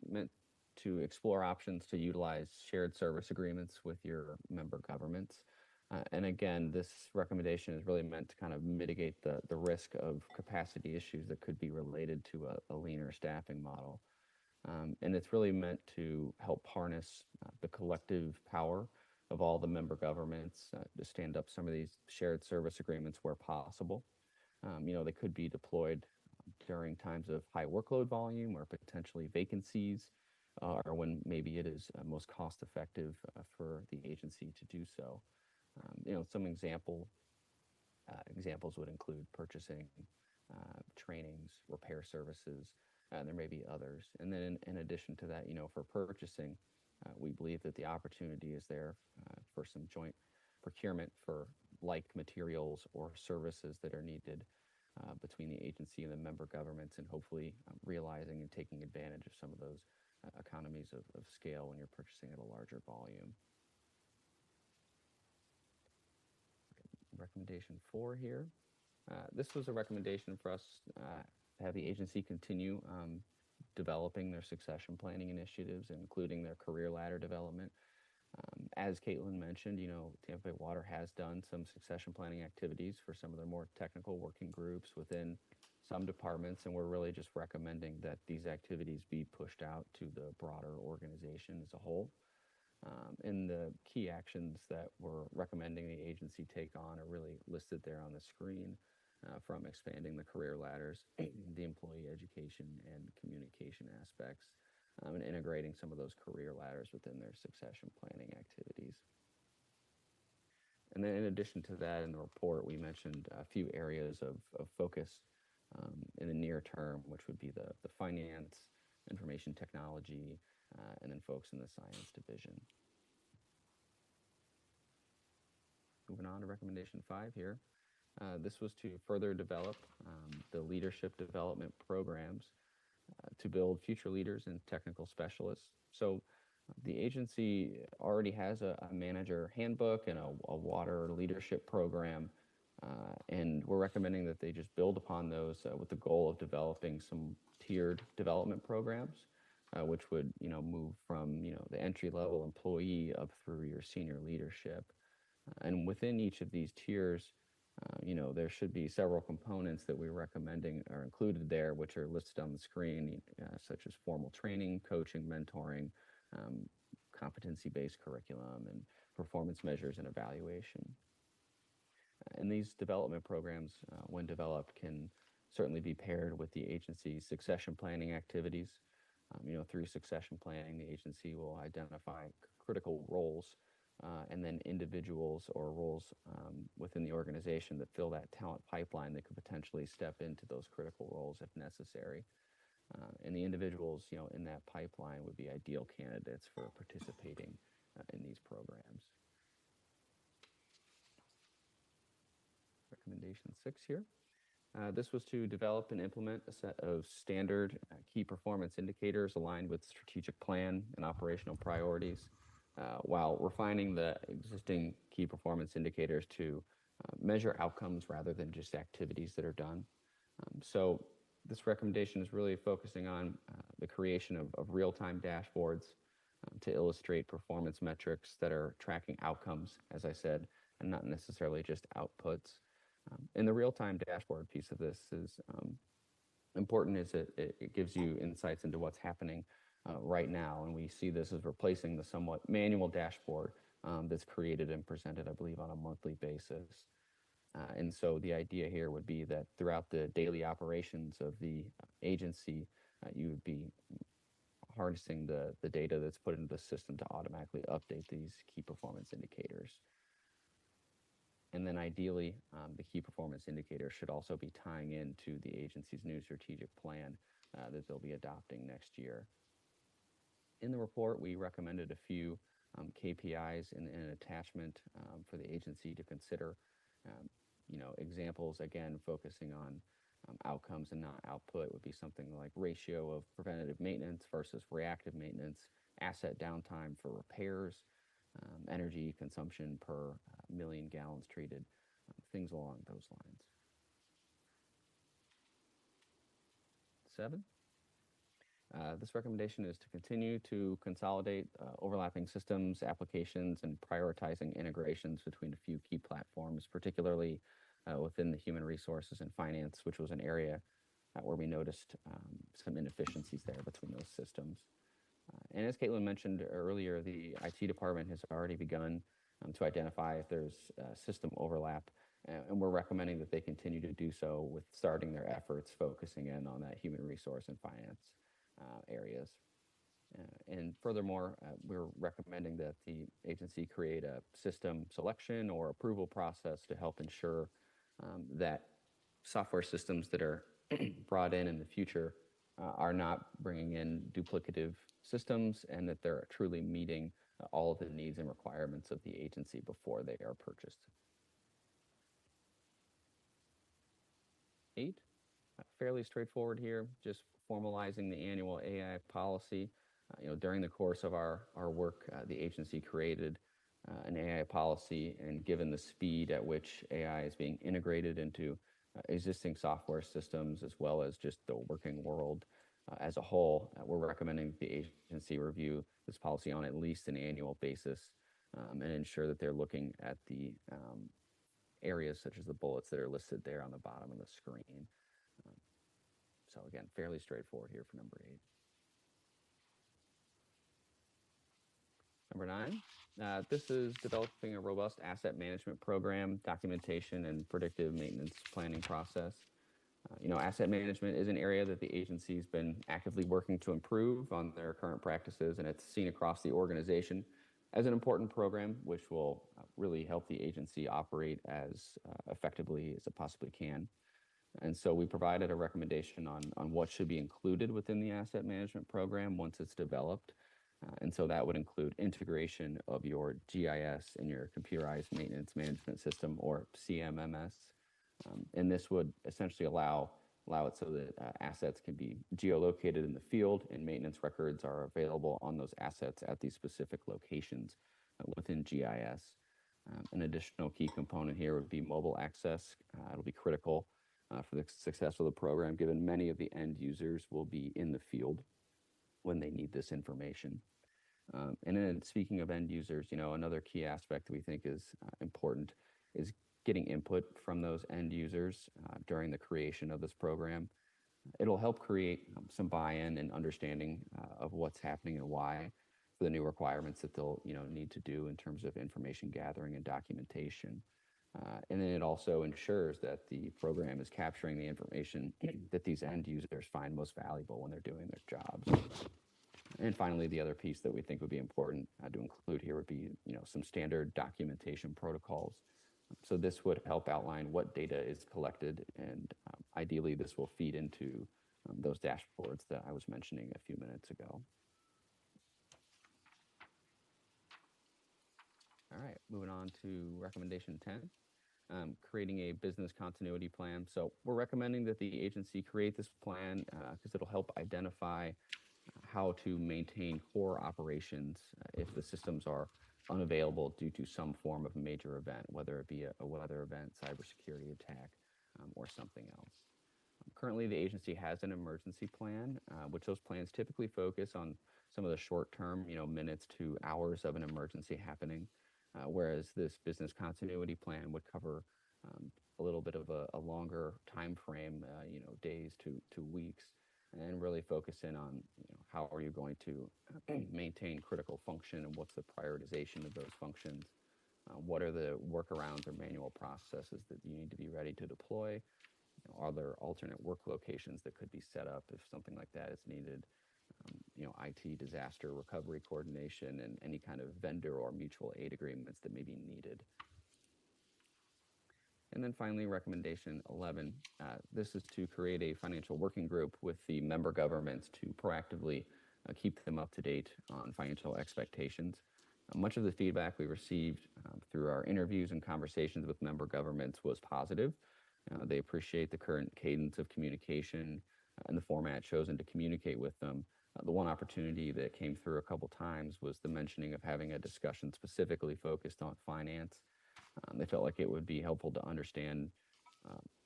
Speaker 14: meant to explore options to utilize shared service agreements with your member governments. And again, this recommendation is really meant to kind of mitigate the risk of capacity issues that could be related to a leaner staffing model. And it's really meant to help harness the collective power of all the member governments to stand up some of these shared service agreements where possible. They could be deployed during times of high workload volume or potentially vacancies, or when maybe it is most cost effective for the agency to do so. Some examples would include purchasing, trainings, repair services, and there may be others. And then in addition to that, for purchasing, we believe that the opportunity is there for some joint procurement for like materials or services that are needed between the agency and the member governments, and hopefully realizing and taking advantage of some of those economies of scale when you're purchasing at a larger volume. Recommendation 4 here. This was a recommendation for us to have the agency continue developing their succession planning initiatives, including their career ladder development. As Caitlin mentioned, Tampa Bay Water has done some succession planning activities for some of their more technical working groups within some departments, and we're really just recommending that these activities be pushed out to the broader organization as a whole. And the key actions that we're recommending the agency take on are really listed there on the screen, from expanding the career ladders, the employee education and communication aspects, and integrating some of those career ladders within their succession planning activities. And then in addition to that, in the report, we mentioned a few areas of focus in the near term, which would be the finance, information technology, and then folks in the science division. Moving on to recommendation 5 here. This was to further develop the leadership development programs to build future leaders and technical specialists. So the agency already has a manager handbook and a water leadership program, and we're recommending that they just build upon those with the goal of developing some tiered development programs, which would move from the entry-level employee up through your senior leadership. And within each of these tiers, there should be several components that we're recommending are included there, which are listed on the screen, such as formal training, coaching, mentoring, competency-based curriculum, and performance measures and evaluation. And these development programs, when developed, can certainly be paired with the agency's succession planning activities. Through succession planning, the agency will identify critical roles and then individuals or roles within the organization that fill that talent pipeline that could potentially step into those critical roles if necessary. And the individuals, in that pipeline would be ideal candidates for participating in these programs. Recommendation 6 here. This was to develop and implement a set of standard key performance indicators aligned with strategic plan and operational priorities, while refining the existing key performance indicators to measure outcomes rather than just activities that are done. So this recommendation is really focusing on the creation of real-time dashboards to illustrate performance metrics that are tracking outcomes, as I said, and not necessarily just outputs. And the real-time dashboard piece of this is important, as it gives you insights into what's happening right now, and we see this as replacing the somewhat manual dashboard that's created and presented, I believe, on a monthly basis. And so the idea here would be that throughout the daily operations of the agency, you would be harnessing the data that's put into the system to automatically update these key performance indicators. And then ideally, the key performance indicators should also be tying into the agency's new strategic plan that they'll be adopting next year. In the report, we recommended a few KPIs in an attachment for the agency to consider. Examples, again, focusing on outcomes and not output would be something like ratio of preventative maintenance versus reactive maintenance, asset downtime for repairs, energy consumption per million gallons treated, things along those lines. 7. this recommendation is to continue to consolidate overlapping systems, applications, and prioritizing integrations between a few key platforms, particularly within the human resources and finance, which was an area where we noticed some inefficiencies there between those systems. And as Caitlin mentioned earlier, the IT department has already begun to identify if there's system overlap, and we're recommending that they continue to do so with starting their efforts focusing in on that human resource and finance areas. And furthermore, we're recommending that the agency create a system selection or approval process to help ensure that software systems that are brought in the future are not bringing in duplicative systems, and that they're truly meeting all of the needs and requirements of the agency before they are purchased. 8, fairly straightforward here, just formalizing the annual AI policy. During the course of our work, the agency created an AI policy, and given the speed at which AI is being integrated into existing software systems, as well as just the working world as a whole, we're recommending the agency review this policy on at least an annual basis and ensure that they're looking at the areas such as the bullets that are listed there on the bottom of the screen. So again, fairly straightforward here for number 8. Number 9, this is developing a robust asset management program, documentation, and predictive maintenance planning process. Asset management is an area that the agency's been actively working to improve on their current practices, and it's seen across the organization as an important program which will really help the agency operate as effectively as it possibly can. And so we provided a recommendation on what should be included within the asset management program once it's developed. And so that would include integration of your GIS and your computerized maintenance management system, or CMMS. And this would essentially allow it so that assets can be geolocated in the field, and maintenance records are available on those assets at these specific locations within GIS. An additional key component here would be mobile access. It'll be critical for the success of the program, given many of the end users will be in the field when they need this information. And then speaking of end users, another key aspect that we think is important is getting input from those end users during the creation of this program. It'll help create some buy-in and understanding of what's happening and why for the new requirements that they'll need to do in terms of information gathering and documentation. And then it also ensures that the program is capturing the information that these end users find most valuable when they're doing their jobs. And finally, the other piece that we think would be important to include here would be, some standard documentation protocols. So this would help outline what data is collected, and ideally this will feed into those dashboards that I was mentioning a few minutes ago. All right, moving on to recommendation 10, creating a business continuity plan. So we're recommending that the agency create this plan because it'll help identify how to maintain core operations if the systems are unavailable due to some form of major event, whether it be a weather event, cybersecurity attack, or something else. Currently, the agency has an emergency plan, which those plans typically focus on some of the short-term, minutes to hours of an emergency happening, whereas this business continuity plan would cover a little bit of a longer time frame, days to weeks, and really focus in on how are you going to maintain critical function, and what's the prioritization of those functions, what are the workarounds or manual processes that you need to be ready to deploy, are there alternate work locations that could be set up if something like that is needed, IT disaster recovery coordination, and any kind of vendor or mutual aid agreements that may be needed. And then finally, recommendation 11, this is to create a financial working group with the member governments to proactively keep them up to date on financial expectations. Much of the feedback we received through our interviews and conversations with member governments was positive. They appreciate the current cadence of communication and the format chosen to communicate with them. The one opportunity that came through a couple times was the mentioning of having a discussion specifically focused on finance. They felt like it would be helpful to understand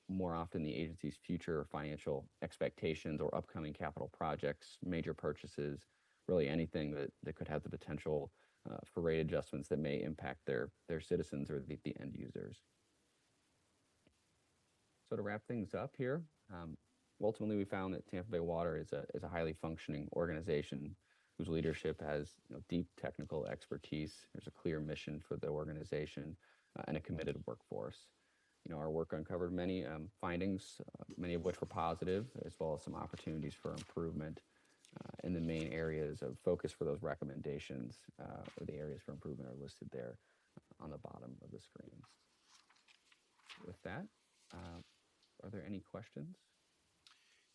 Speaker 14: more often the agency's future financial expectations or upcoming capital projects, major purchases, really anything that could have the potential for rate adjustments that may impact their citizens or the end users. So to wrap things up here, ultimately we found that Tampa Bay Water is a highly functioning organization whose leadership has deep technical expertise. There's a clear mission for the organization and a committed workforce. Our work uncovered many findings, many of which were positive, as well as some opportunities for improvement. And the main areas of focus for those recommendations, or the areas for improvement, are listed there on the bottom of the screens. With that, are there any questions?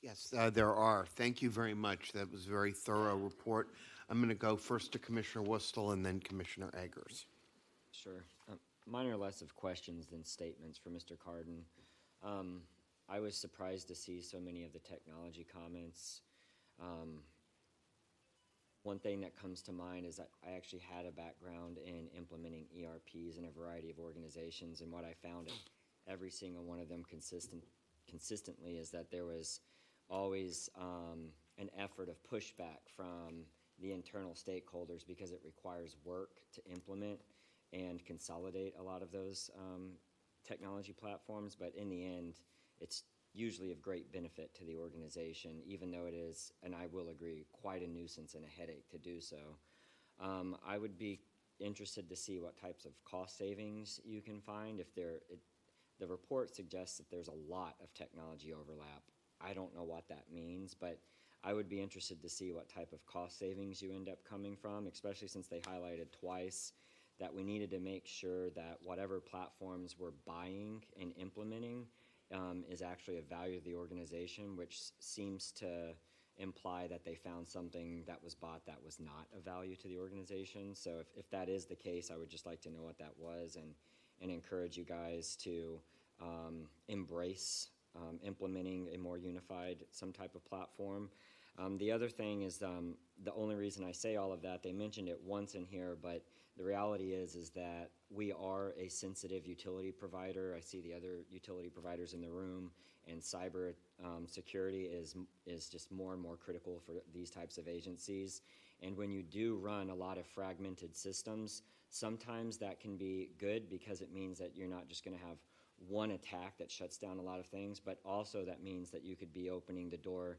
Speaker 1: Yes, there are. Thank you very much. That was a very thorough report. I'm going to go first to Commissioner Wustel and then Commissioner Eggers.
Speaker 10: Sure. Mine are less of questions than statements for Mr. Cardin. I was surprised to see so many of the technology comments. One thing that comes to mind is I actually had a background in implementing ERPs in a variety of organizations, and what I found in every single one of them consistently is that there was always an effort of pushback from the internal stakeholders because it requires work to implement and consolidate a lot of those technology platforms, but in the end, it's usually of great benefit to the organization, even though it is, and I will agree, quite a nuisance and a headache to do so. I would be interested to see what types of cost savings you can find. The report suggests that there's a lot of technology overlap. I don't know what that means, but I would be interested to see what type of cost savings you end up coming from, especially since they highlighted twice that we needed to make sure that whatever platforms we're buying and implementing is actually of value to the organization, which seems to imply that they found something that was bought that was not of value to the organization. So if that is the case, I would just like to know what that was and encourage you guys to embrace implementing a more unified, some type of platform. The other thing is the only reason I say all of that, they mentioned it once in here, but the reality is that we are a sensitive utility provider. I see the other utility providers in the room, and cyber security is just more and more critical for these types of agencies. And when you do run a lot of fragmented systems, sometimes that can be good because it means that you're not just going to have one attack that shuts down a lot of things, but also that means that you could be opening the door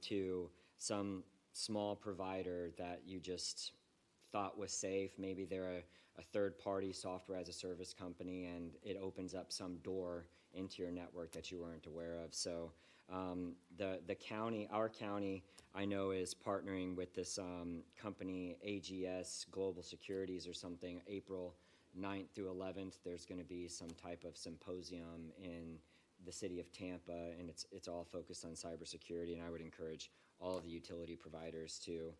Speaker 10: to some small provider that you just thought was safe. Maybe they're a third-party software as a service company, and it opens up some door into your network that you weren't aware of. So the county, our county, I know is partnering with this company, AGS Global Securities or something, April 9th through 11th. There's going to be some type of symposium in the city of Tampa, and it's all focused on cybersecurity, and I would encourage all of the utility providers to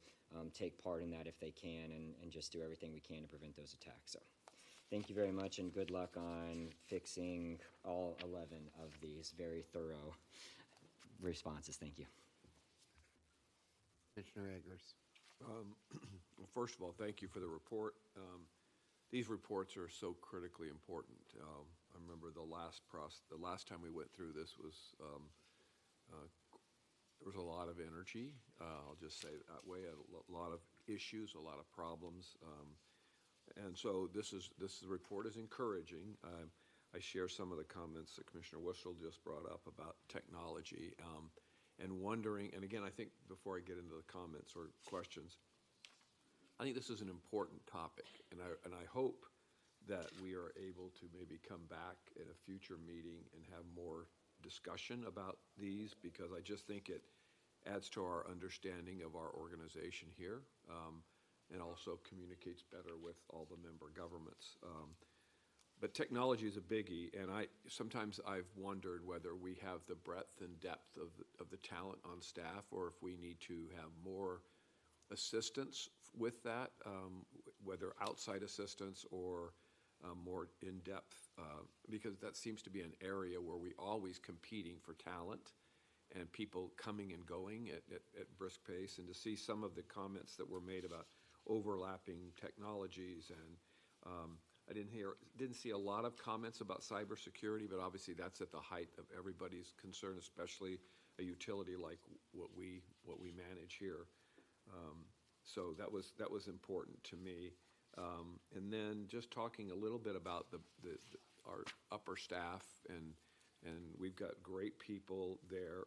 Speaker 10: take part in that if they can, and just do everything we can to prevent those attacks. So thank you very much, and good luck on fixing all 11 of these very thorough responses. Thank you.
Speaker 1: Commissioner Eggers.
Speaker 12: Well, first of all, thank you for the report. These reports are so critically important. I remember the last time we went through this was there was a lot of energy. I'll just say it that way. A lot of issues, a lot of problems, and so this report is encouraging. I share some of the comments that Commissioner Wustel just brought up about technology, and wondering. And again, I think before I get into the comments or questions, I think this is an important topic, and I hope that we are able to maybe come back at a future meeting and have more discussion about these, because I just think it adds to our understanding of our organization here, and also communicates better with all the member governments. But technology is a biggie, and sometimes I've wondered whether we have the breadth and depth of the talent on staff, or if we need to have more assistance with that, whether outside assistance or more in-depth, because that seems to be an area where we always competing for talent and people coming and going at brisk pace. And to see some of the comments that were made about overlapping technologies, and I didn't see a lot of comments about cybersecurity, but obviously that's at the height of everybody's concern, especially a utility like what we manage here. So that was important to me. And then just talking a little bit about our upper staff, and we've got great people there.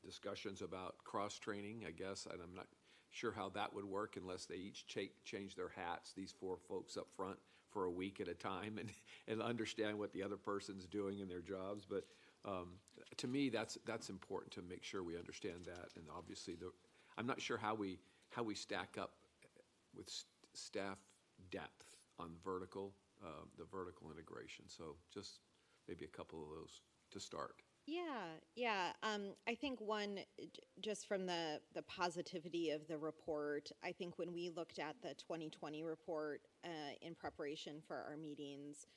Speaker 12: Discussions about cross-training, I guess, and I'm not sure how that would work unless they each change their hats, these 4 folks up front, for a week at a time, and understand what the other person's doing in their jobs. But to me, that's important to make sure we understand that. And obviously, I'm not sure how we stack up with staff depth on the vertical integration. So just maybe a couple of those to start.
Speaker 13: Yeah. I think one, just from the positivity of the report, I think when we looked at the 2020 report in preparation for our meetings,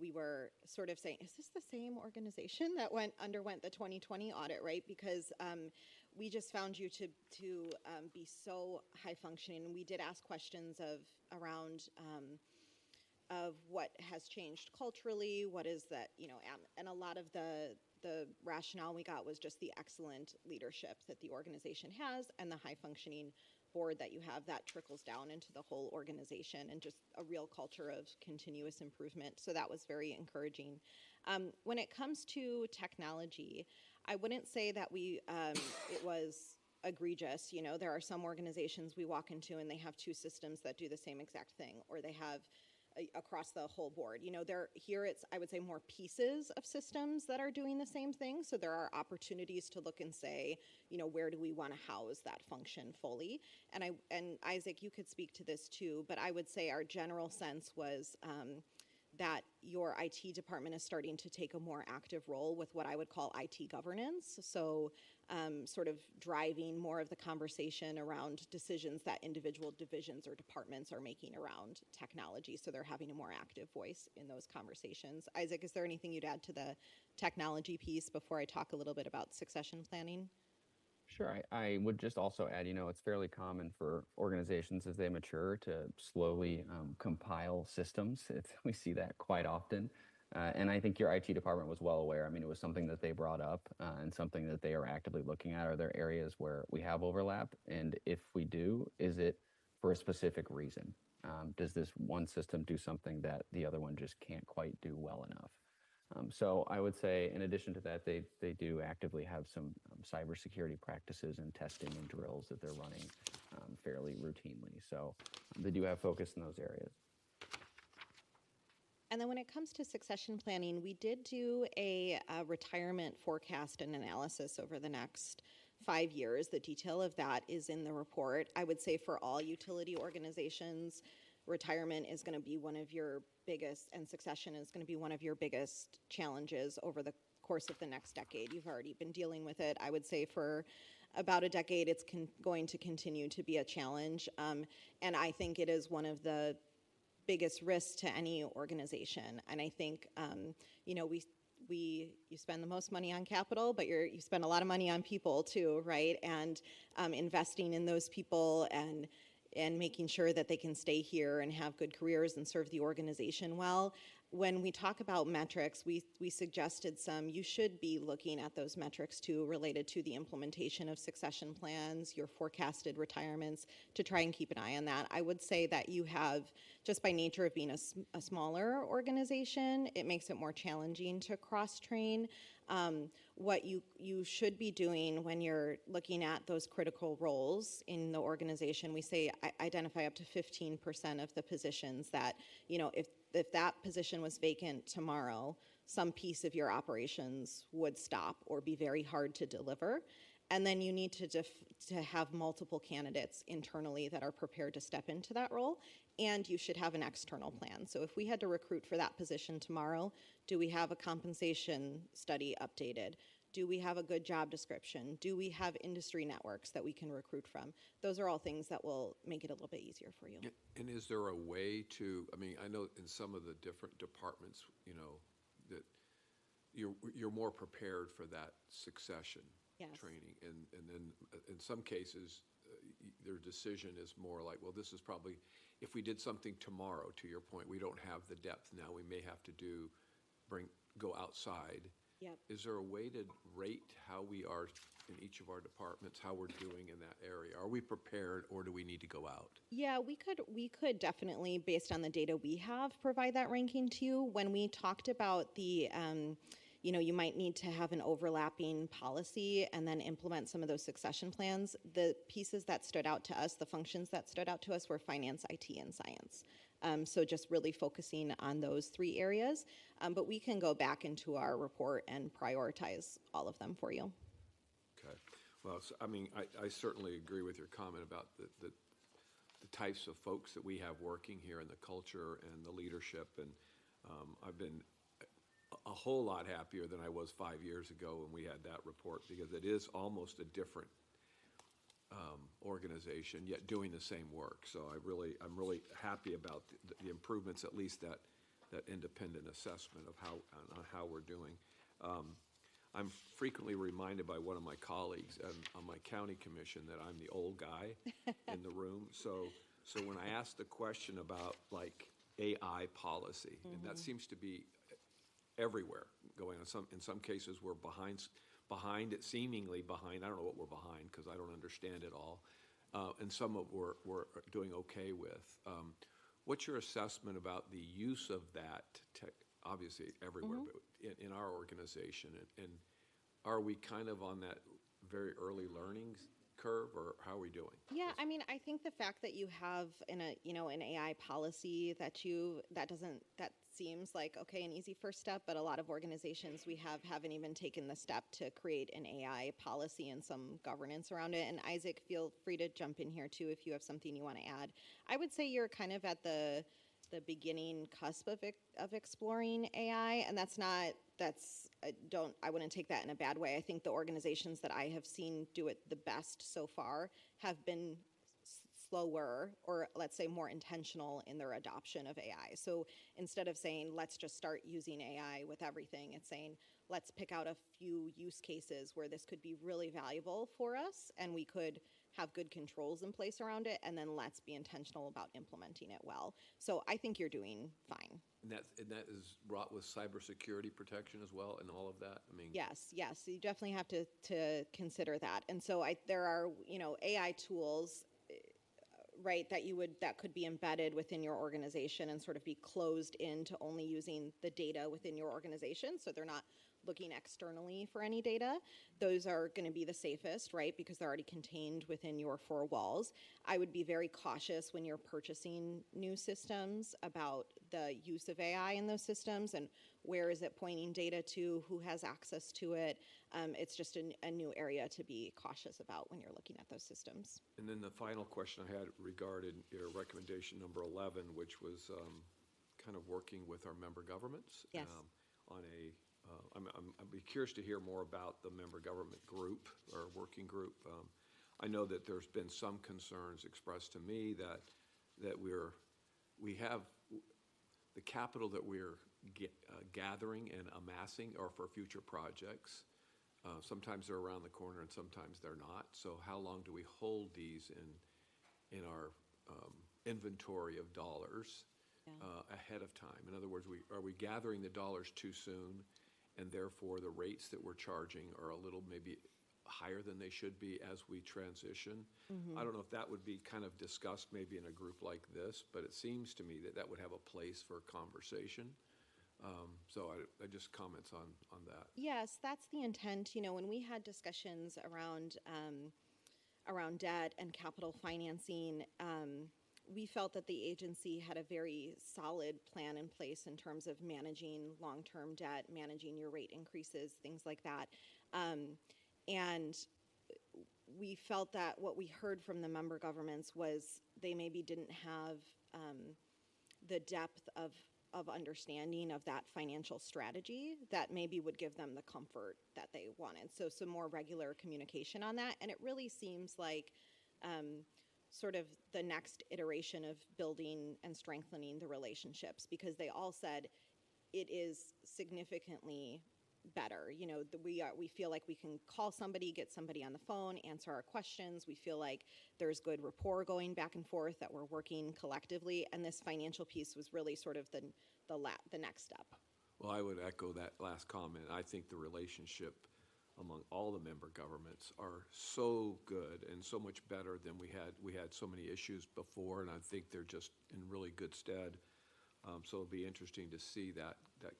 Speaker 13: we were sort of saying, is this the same organization that underwent the 2020 audit, right? Because we just found you to be so high functioning. And we did ask questions around of what has changed culturally, what is that, and a lot of the rationale we got was just the excellent leadership that the organization has and the high functioning board that you have that trickles down into the whole organization, and just a real culture of continuous improvement. So that was very encouraging. When it comes to technology, I wouldn't say that it was egregious. There are some organizations we walk into and they have 2 systems that do the same exact thing, or they have across the whole board. Here it's, I would say, more pieces of systems that are doing the same thing. So there are opportunities to look and say, where do we want to house that function fully? And Isaac, you could speak to this too, but I would say our general sense was that your IT department is starting to take a more active role with what I would call IT governance. So sort of driving more of the conversation around decisions that individual divisions or departments are making around technology. So they're having a more active voice in those conversations. Isaac, is there anything you'd add to the technology piece before I talk a little bit about succession planning?
Speaker 14: Sure. I would just also add, it's fairly common for organizations as they mature to slowly compile systems. We see that quite often. And I think your IT department was well aware. I mean, it was something that they brought up and something that they are actively looking at. Are there areas where we have overlap? And if we do, is it for a specific reason? Does this one system do something that the other one just can't quite do well enough? So I would say, in addition to that, they do actively have some cybersecurity practices and testing and drills that they're running fairly routinely. So they do have focus in those areas.
Speaker 13: And then when it comes to succession planning, we did do a retirement forecast and analysis over the next 5 years. The detail of that is in the report. I would say for all utility organizations, retirement is going to be one of your biggest, and succession is going to be one of your biggest challenges over the course of the next decade. You've already been dealing with it. I would say for about a decade, it's going to continue to be a challenge. And I think it is one of the biggest risks to any organization. And I think, you spend the most money on capital, but you spend a lot of money on people too, right? And investing in those people and making sure that they can stay here and have good careers and serve the organization well. When we talk about metrics, we suggested you should be looking at those metrics too, related to the implementation of succession plans, your forecasted retirements, to try and keep an eye on that. I would say that you have, just by nature of being a smaller organization, it makes it more challenging to cross-train. What you should be doing when you're looking at those critical roles in the organization, we say identify up to 15% of the positions that, if that position was vacant tomorrow, some piece of your operations would stop or be very hard to deliver. And then you need to have multiple candidates internally that are prepared to step into that role, and you should have an external plan. So if we had to recruit for that position tomorrow, do we have a compensation study updated? Do we have a good job description? Do we have industry networks that we can recruit from? Those are all things that will make it a little bit easier for you.
Speaker 12: And is there a way to, I know in some of the different departments, that you're more prepared for that succession
Speaker 13: Yes.
Speaker 12: training. And then in some cases, their decision is more like, well, this is probably, if we did something tomorrow, to your point, we don't have the depth now, we may have to go outside.
Speaker 13: Yep.
Speaker 12: Is there a way to rate how we are in each of our departments, how we're doing in that area? Are we prepared, or do we need to go out?
Speaker 13: Yeah, we could definitely, based on the data we have, provide that ranking to you. When we talked about the, you might need to have an overlapping policy and then implement some of those succession plans. The pieces that stood out to us, the functions that stood out to us were finance, IT, and science. So just really focusing on those 3 areas. But we can go back into our report and prioritize all of them for you.
Speaker 12: Okay. Well, I certainly agree with your comment about the types of folks that we have working here, and the culture and the leadership. And I've been a whole lot happier than I was 5 years ago when we had that report, because it is almost a different organization, yet doing the same work. So I'm really happy about the improvements, at least that independent assessment of how we're doing. I'm frequently reminded by one of my colleagues on my county commission that I'm the old guy in the room. So when I asked the question about like AI policy, and that seems to be everywhere going on. In some cases we're behind it, seemingly behind. I don't know what we're behind because I don't understand it all. And some of we're doing okay with. What's your assessment about the use of that tech, obviously everywhere, but in our organization? And are we kind of on that very early learning curve, or how are we doing?
Speaker 13: Yeah, I think the fact that you have an AI policy that seems like, okay, an easy first step, but a lot of organizations we haven't even taken the step to create an AI policy and some governance around it. And Isaac, feel free to jump in here too if you have something you want to add. I would say you're kind of at the beginning cusp of exploring AI, and I wouldn't take that in a bad way. I think the organizations that I have seen do it the best so far have been slower, or let's say more intentional in their adoption of AI. So instead of saying, let's just start using AI with everything, it's saying, let's pick out a few use cases where this could be really valuable for us and we could have good controls in place around it, and then let's be intentional about implementing it well. So I think you're doing fine.
Speaker 12: And that is wrought with cybersecurity protection as well, and all of that.
Speaker 13: Yes. So you definitely have to consider that. And so there are AI tools, right, that could be embedded within your organization and sort of be closed into only using the data within your organization, so they're not looking externally for any data. Those are going to be the safest, right, because they're already contained within your 4 walls. I would be very cautious when you're purchasing new systems about the use of AI in those systems and where is it pointing data to, who has access to it. It's just a new area to be cautious about when you're looking at those systems.
Speaker 12: And then the final question I had regarded your recommendation number 11, which was kind of working with our member governments.
Speaker 13: Yes.
Speaker 12: On I'd be curious to hear more about the member government group or working group. I know that there's been some concerns expressed to me that we have the capital that we're gathering and amassing are for future projects. Sometimes they're around the corner and sometimes they're not. So how long do we hold these in our inventory of dollars ahead of time? In other words, are we gathering the dollars too soon, and therefore the rates that we're charging are a little maybe higher than they should be as we transition? I don't know if that would be kind of discussed maybe in a group like this, but it seems to me that would have a place for conversation. So I just comments on that.
Speaker 13: Yes, that's the intent. When we had discussions around debt and capital financing, we felt that the agency had a very solid plan in place in terms of managing long-term debt, managing your rate increases, things like that. And we felt that what we heard from the member governments was they maybe didn't have the depth of understanding of that financial strategy that maybe would give them the comfort that they wanted. So some more regular communication on that. And it really seems like sort of the next iteration of building and strengthening the relationships, because they all said it is significantly better. You know, we feel like we can call somebody, get somebody on the phone, answer our questions. We feel like there's good rapport going back and forth, that we're working collectively, and this financial piece was really sort of the next step.
Speaker 12: Well, I would echo that last comment. I think the relationship among all the member governments are so good and so much better than we had. We had so many issues before, and I think they're just in really good stead. So it'll be interesting to see that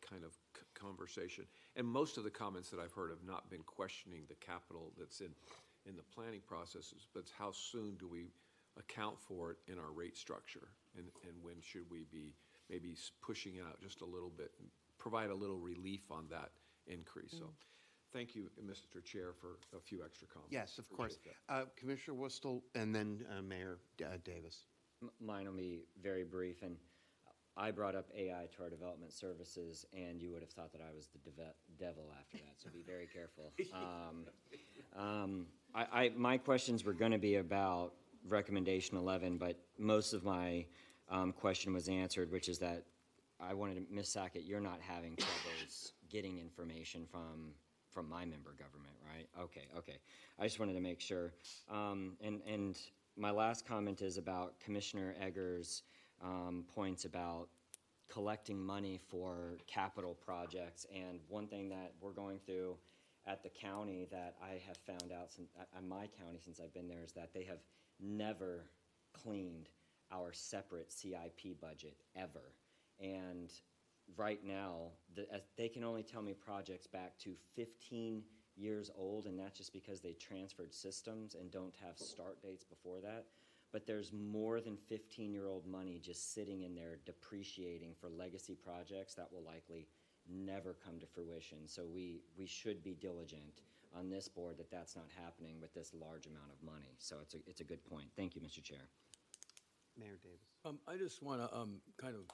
Speaker 12: kind of conversation. And most of the comments that I've heard have not been questioning the capital that's in the planning processes, but it's how soon do we account for it in our rate structure, and when should we be maybe pushing out just a little bit and provide a little relief on that increase. So thank you, Mr. Chair, for a few extra comments.
Speaker 1: Yes, of course. Commissioner Wustel and then Mayor Davis.
Speaker 10: Mine will be very brief, and I brought up AI to our development services, and you would have thought that I was the devil after that, so be very careful. My questions were going to be about recommendation 11, but most of my question was answered, which is that I wanted to, Ms. Sackett, you're not having troubles getting information from my member government, right? Okay. I just wanted to make sure. And my last comment is about Commissioner Eggers' points about collecting money for capital projects. And one thing that we're going through at the county that I have found out at my county since I've been there is that they have never cleaned our separate CIP budget ever. And right now, they can only tell me projects back to 15 years old, and that's just because they transferred systems and don't have start dates before that. But there's more than 15-year-old money just sitting in there depreciating for legacy projects that will likely never come to fruition. So we should be diligent on this board that that's not happening with this large amount of money. So it's a good point. Thank you, Mr. Chair.
Speaker 1: Mayor Davis.
Speaker 15: I just want to kind of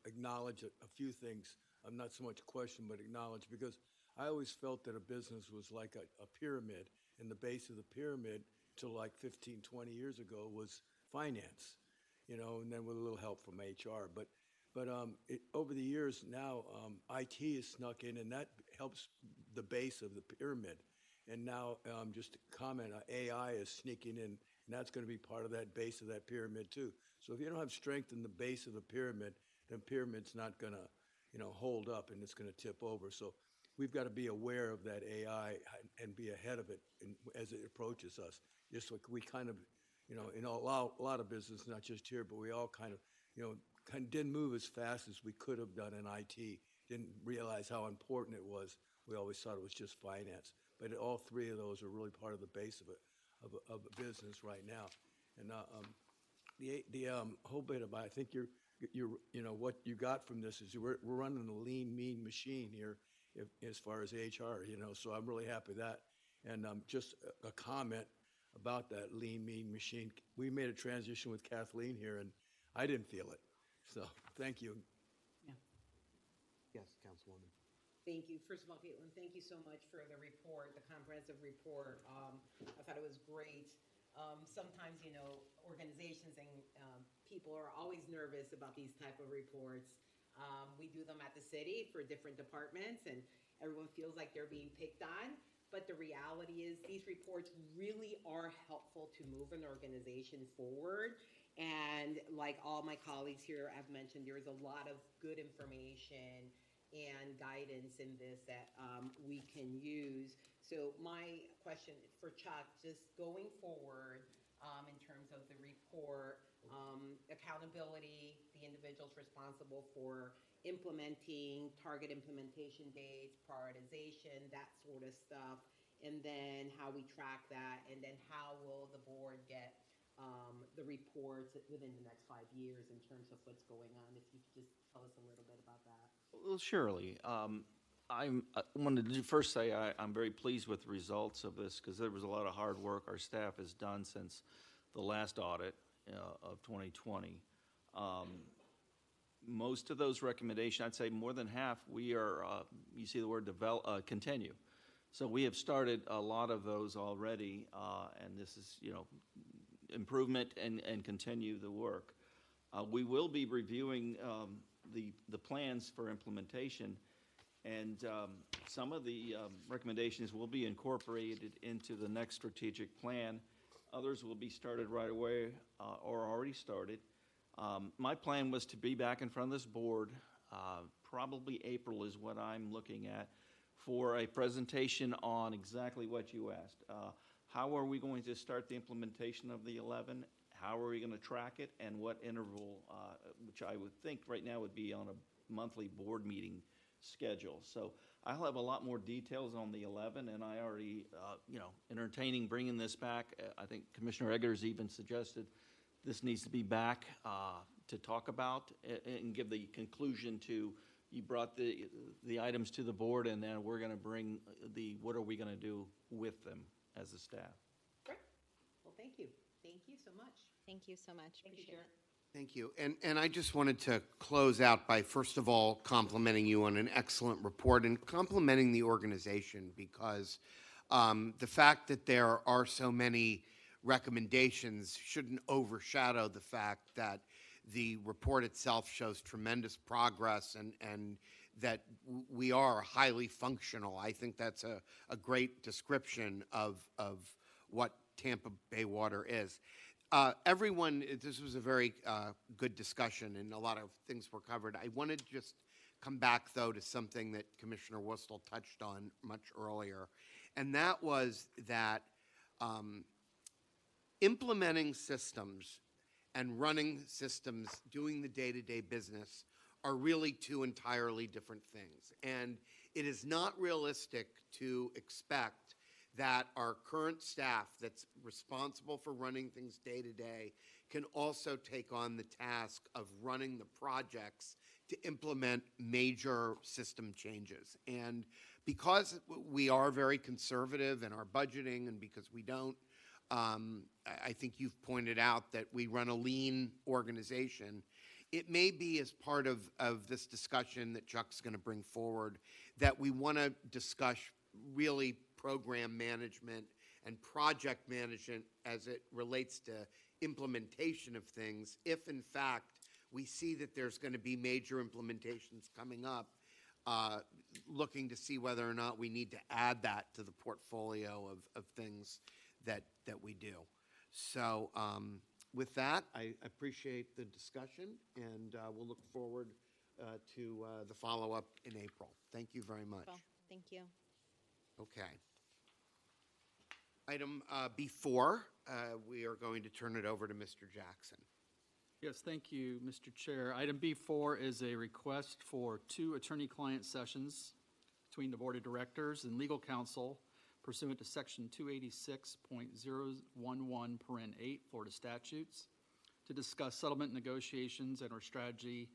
Speaker 15: acknowledge a few things. Not so much question, but acknowledge, because I always felt that a business was like a pyramid, and the base of the pyramid till like 15, 20 years ago was finance, and then with a little help from HR. But over the years now, IT has snuck in, and that helps the base of the pyramid. And now, just to comment, AI is sneaking in, and that's going to be part of that base of that pyramid too. So if you don't have strength in the base of the pyramid, then pyramid's not going to, hold up, and it's going to tip over. So we've got to be aware of that AI and be ahead of it as it approaches us. Just like we kind of, in a lot of business, not just here, but we all kind of didn't move as fast as we could have done in IT. Didn't realize how important it was. We always thought it was just finance. But all three of those are really part of the base of a business right now. And the whole bit about, I think what you got from this is we're running a lean, mean machine here as far as HR, so I'm really happy with that. And just a comment about that lean, mean machine. We made a transition with Kathleen here, and I didn't feel it. So thank you.
Speaker 1: Yes, Councilwoman.
Speaker 2: Thank you. First of all, Caitlin, thank you so much for the report, the comprehensive report. I thought it was great. Sometimes, organizations and people are always nervous about these type of reports. We do them at the city for different departments, and everyone feels like they're being picked on. But the reality is these reports really are helpful to move an organization forward. And like all my colleagues here have mentioned, there's a lot of good information and guidance in this that we can use. So my question for Chuck, just going forward in terms of the report, accountability, the individuals responsible for implementing, target implementation dates, prioritization, that sort of stuff, and then how we track that, and then how will the board get the reports within the next 5 years in terms of what's going on. If you could just tell us a little bit about that.
Speaker 4: Well, surely. I wanted to first say I'm very pleased with the results of this, because there was a lot of hard work our staff has done since the last audit of 2020. Most of those recommendations, I'd say more than half, we are, you see the word continue. So we have started a lot of those already, and this is, improvement and continue the work. We will be reviewing the plans for implementation And some of the recommendations will be incorporated into the next strategic plan. Others will be started right away or already started. My plan was to be back in front of this board, probably April is what I'm looking at, for a presentation on exactly what you asked. How are we going to start the implementation of the 11? How are we going to track it? And what interval, which I would think right now would be on a monthly board meeting schedule. So I'll have a lot more details on the 11, and I already, entertaining bringing this back. I think Commissioner Eggers even suggested this needs to be back to talk about and give the conclusion to, you brought the items to the board, and then we're going to bring what are we going to do with them as a staff.
Speaker 2: Great. Well, thank you. Thank you so much.
Speaker 13: Thank you so much. Appreciate it.
Speaker 1: Thank you. And I just wanted to close out by, first of all, complimenting you on an excellent report and complimenting the organization, because the fact that there are so many recommendations shouldn't overshadow the fact that the report itself shows tremendous progress and that we are highly functional. I think that's a great description of what Tampa Bay Water is. Everyone, this was a very good discussion, and a lot of things were covered. I wanted to just come back, though, to something that Commissioner Wustel touched on much earlier, and that was that implementing systems and running systems, doing the day-to-day business, are really two entirely different things. And it is not realistic to expect that our current staff that's responsible for running things day to day can also take on the task of running the projects to implement major system changes. And because we are very conservative in our budgeting, and because we don't, I think you've pointed out that we run a lean organization. It may be, as part of this discussion that Chuck's going to bring forward, that we want to discuss really program management and project management as it relates to implementation of things, if in fact we see that there's going to be major implementations coming up, looking to see whether or not we need to add that to the portfolio of things that we do. So with that, I appreciate the discussion, and we'll look forward to the follow-up in April. Thank you very much.
Speaker 13: Well, thank you.
Speaker 1: Okay. Item B4, we are going to turn it over to Mr. Jackson.
Speaker 16: Yes, thank you, Mr. Chair. Item B4 is a request for 2 attorney-client sessions between the Board of Directors and legal counsel pursuant to Section 286.011(8) Florida statutes to discuss settlement negotiations and/or strategy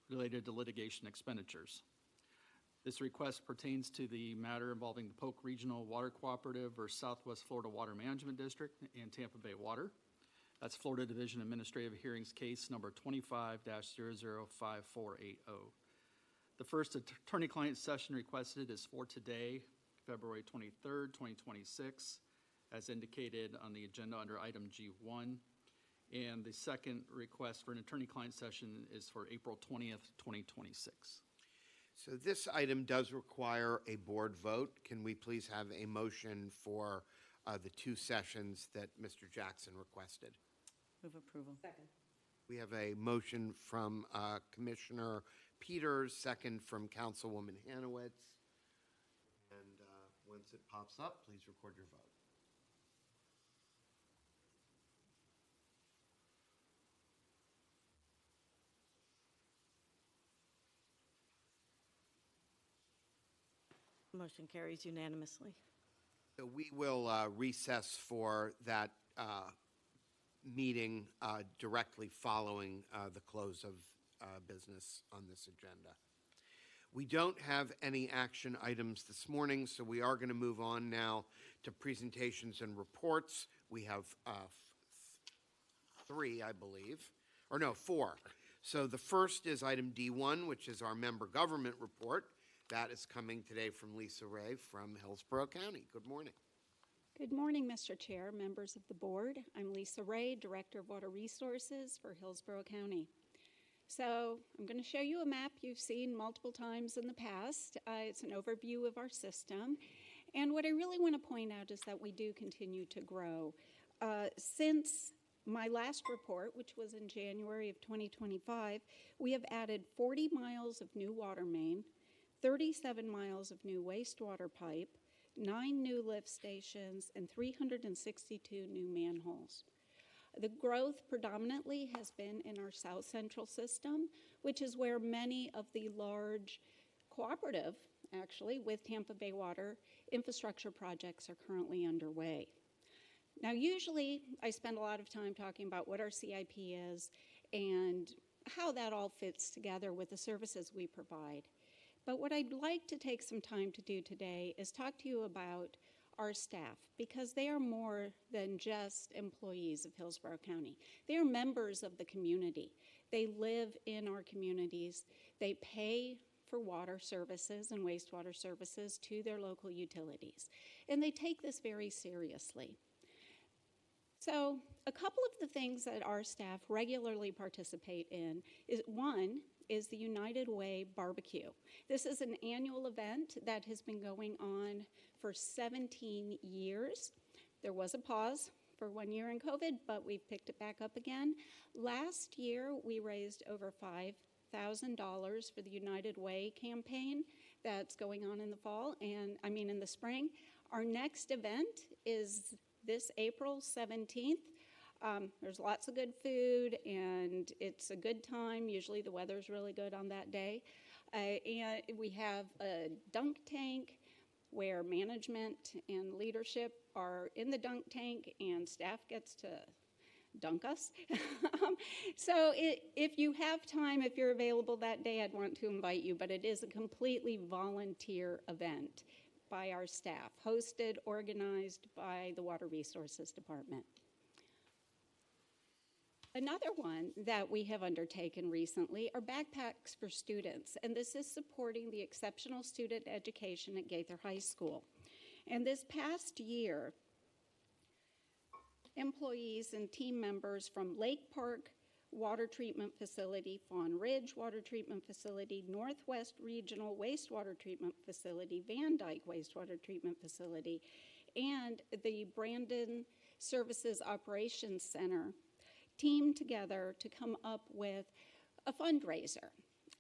Speaker 16: related to litigation expenditures. This request pertains to the matter involving the Polk Regional Water Cooperative versus Southwest Florida Water Management District and Tampa Bay Water. That's Florida Division Administrative Hearings case number 25-005480. The first attorney-client session requested is for today, February 23rd, 2026, as indicated on the agenda under item G1. And the second request for an attorney-client session is for April 20th, 2026.
Speaker 1: So this item does require a board vote. Can we please have a motion for the 2 sessions that Mr. Jackson requested?
Speaker 3: Move approval.
Speaker 2: Second.
Speaker 1: We have a motion from Commissioner Peters, second from Councilwoman Hanowitz. And once it pops up, please record your vote.
Speaker 3: Motion carries unanimously.
Speaker 1: So we will recess for that meeting directly following the close of business on this agenda. We don't have any action items this morning, so we are going to move on now to presentations and reports. We have 3, I believe, or no, 4. So the first is item D1, which is our member government report. That is coming today from Lisa Ray from Hillsborough County. Good morning.
Speaker 17: Good morning, Mr. Chair, members of the board. I'm Lisa Ray, Director of Water Resources for Hillsborough County. So I'm going to show you a map you've seen multiple times in the past. It's an overview of our system. And what I really want to point out is that we do continue to grow. Since my last report, which was in January of 2025, we have added 40 miles of new water main, 37 miles of new wastewater pipe, 9 new lift stations, and 362 new manholes. The growth predominantly has been in our South Central system, which is where many of the large cooperative, actually, with Tampa Bay Water infrastructure projects are currently underway. Now, usually I spend a lot of time talking about what our CIP is and how that all fits together with the services we provide. But what I'd like to take some time to do today is talk to you about our staff, because they are more than just employees of Hillsborough County. They are members of the community. They live in our communities. They pay for water services and wastewater services to their local utilities. And they take this very seriously. So a couple of the things that our staff regularly participate in is, one, is the United Way Barbecue. This is an annual event that has been going on for 17 years. There was a pause for 1 year in COVID, but we've picked it back up again. Last year, we raised over $5,000 for the United Way campaign that's going on in the fall, in the spring. Our next event is this April 17th. There's lots of good food, and it's a good time. Usually the weather's really good on that day. And we have a dunk tank where management and leadership are in the dunk tank, and staff gets to dunk us. So if you have time, if you're available that day, I'd want to invite you, but it is a completely volunteer event by our staff, hosted, organized by the Water Resources Department. Another one that we have undertaken recently are backpacks for students, and this is supporting the exceptional student education at Gaither High School. And this past year, employees and team members from Lake Park Water Treatment Facility, Fawn Ridge Water Treatment Facility, Northwest Regional Wastewater Treatment Facility, Van Dyke Wastewater Treatment Facility, and the Brandon Services Operations Center teamed together to come up with a fundraiser.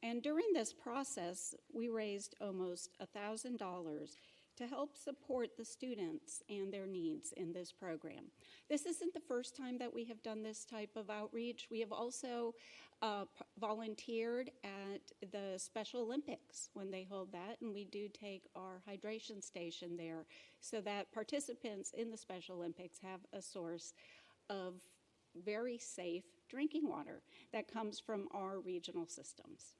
Speaker 17: And during this process, we raised almost $1,000 to help support the students and their needs in this program. This isn't the first time that we have done this type of outreach. We have also volunteered at the Special Olympics when they hold that, and we do take our hydration station there so that participants in the Special Olympics have a source of very safe drinking water that comes from our regional systems.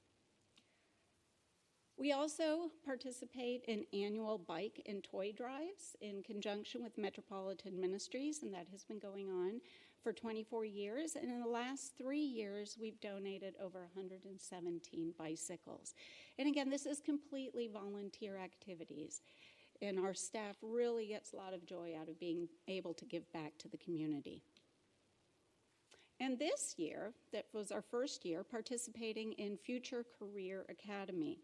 Speaker 17: We also participate in annual bike and toy drives in conjunction with Metropolitan Ministries, and that has been going on for 24 years. And in the last 3 years, we've donated over 117 bicycles. And again, this is completely volunteer activities, and our staff really gets a lot of joy out of being able to give back to the community. And this year, that was our first year, participating in Future Career Academy.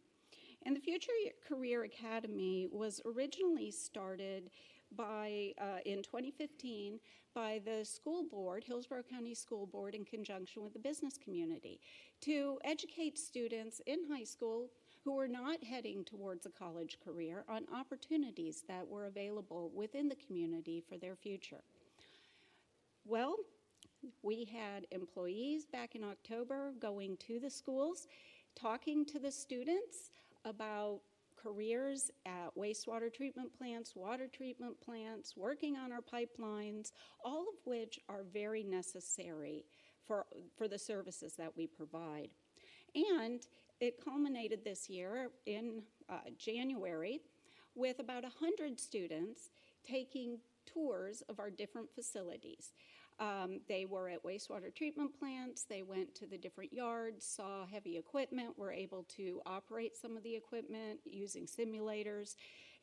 Speaker 17: And the Future Career Academy was originally started by, in 2015, by the school board, Hillsborough County School Board, in conjunction with the business community, to educate students in high school who were not heading towards a college career on opportunities that were available within the community for their future. Well, we had employees back in October going to the schools, talking to the students about careers at wastewater treatment plants, water treatment plants, working on our pipelines, all of which are very necessary for the services that we provide. And it culminated this year in January with about 100 students taking tours of our different facilities. They were at wastewater treatment plants, they went to the different yards, saw heavy equipment, were able to operate some of the equipment using simulators.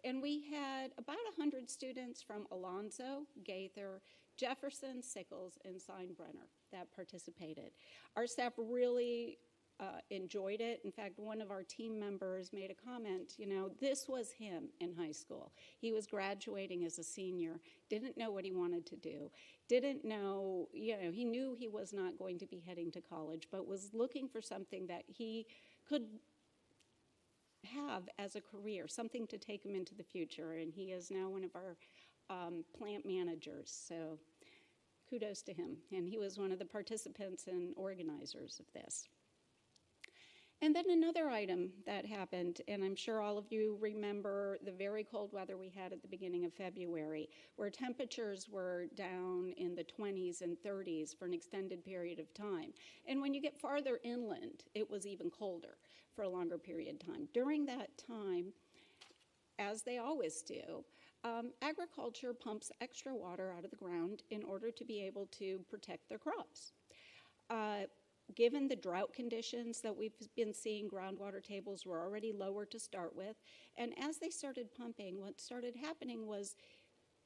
Speaker 17: And we had about 100 students from Alonzo, Gaither, Jefferson, Sickles, and Steinbrenner that participated. Our staff really enjoyed it. In fact, one of our team members made a comment, you know, this was him in high school. He was graduating as a senior, didn't know what he wanted to do, didn't know, you know, he knew he was not going to be heading to college, but was looking for something that he could have as a career, something to take him into the future. And he is now one of our plant managers. So kudos to him. And he was one of the participants and organizers of this. And then another item that happened, and I'm sure all of you remember the very cold weather we had at the beginning of February, where temperatures were down in the 20s and 30s for an extended period of time. And when you get farther inland, it was even colder for a longer period of time. During that time, as they always do, agriculture pumps extra water out of the ground in order to be able to protect their crops. Given the drought conditions that we've been seeing, groundwater tables were already lower to start with. And as they started pumping, what started happening was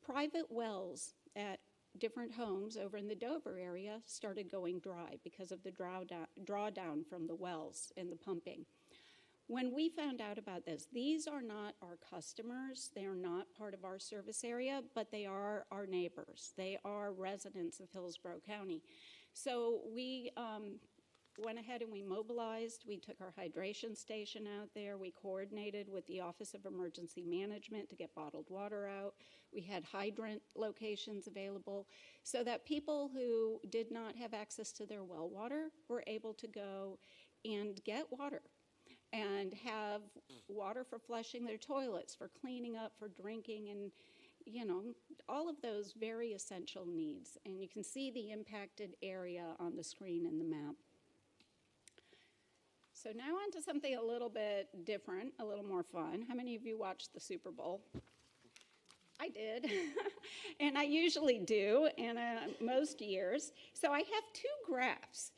Speaker 17: private wells at different homes over in the Dover area started going dry because of the drawdown from the wells and the pumping. When we found out about this, these are not our customers, they are not part of our service area, but they are our neighbors. They are residents of Hillsborough County. So we went ahead and we mobilized. We took our hydration station out there. We coordinated with the Office of Emergency Management to get bottled water out. We had hydrant locations available so that people who did not have access to their well water were able to go and get water and have water for flushing their toilets, for cleaning up, for drinking, and you know, all of those very essential needs. And you can see the impacted area on the screen in the map. So now on to something a little bit different, a little more fun. How many of you watched the Super Bowl? I did, and I usually do, and most years. So I have two graphs.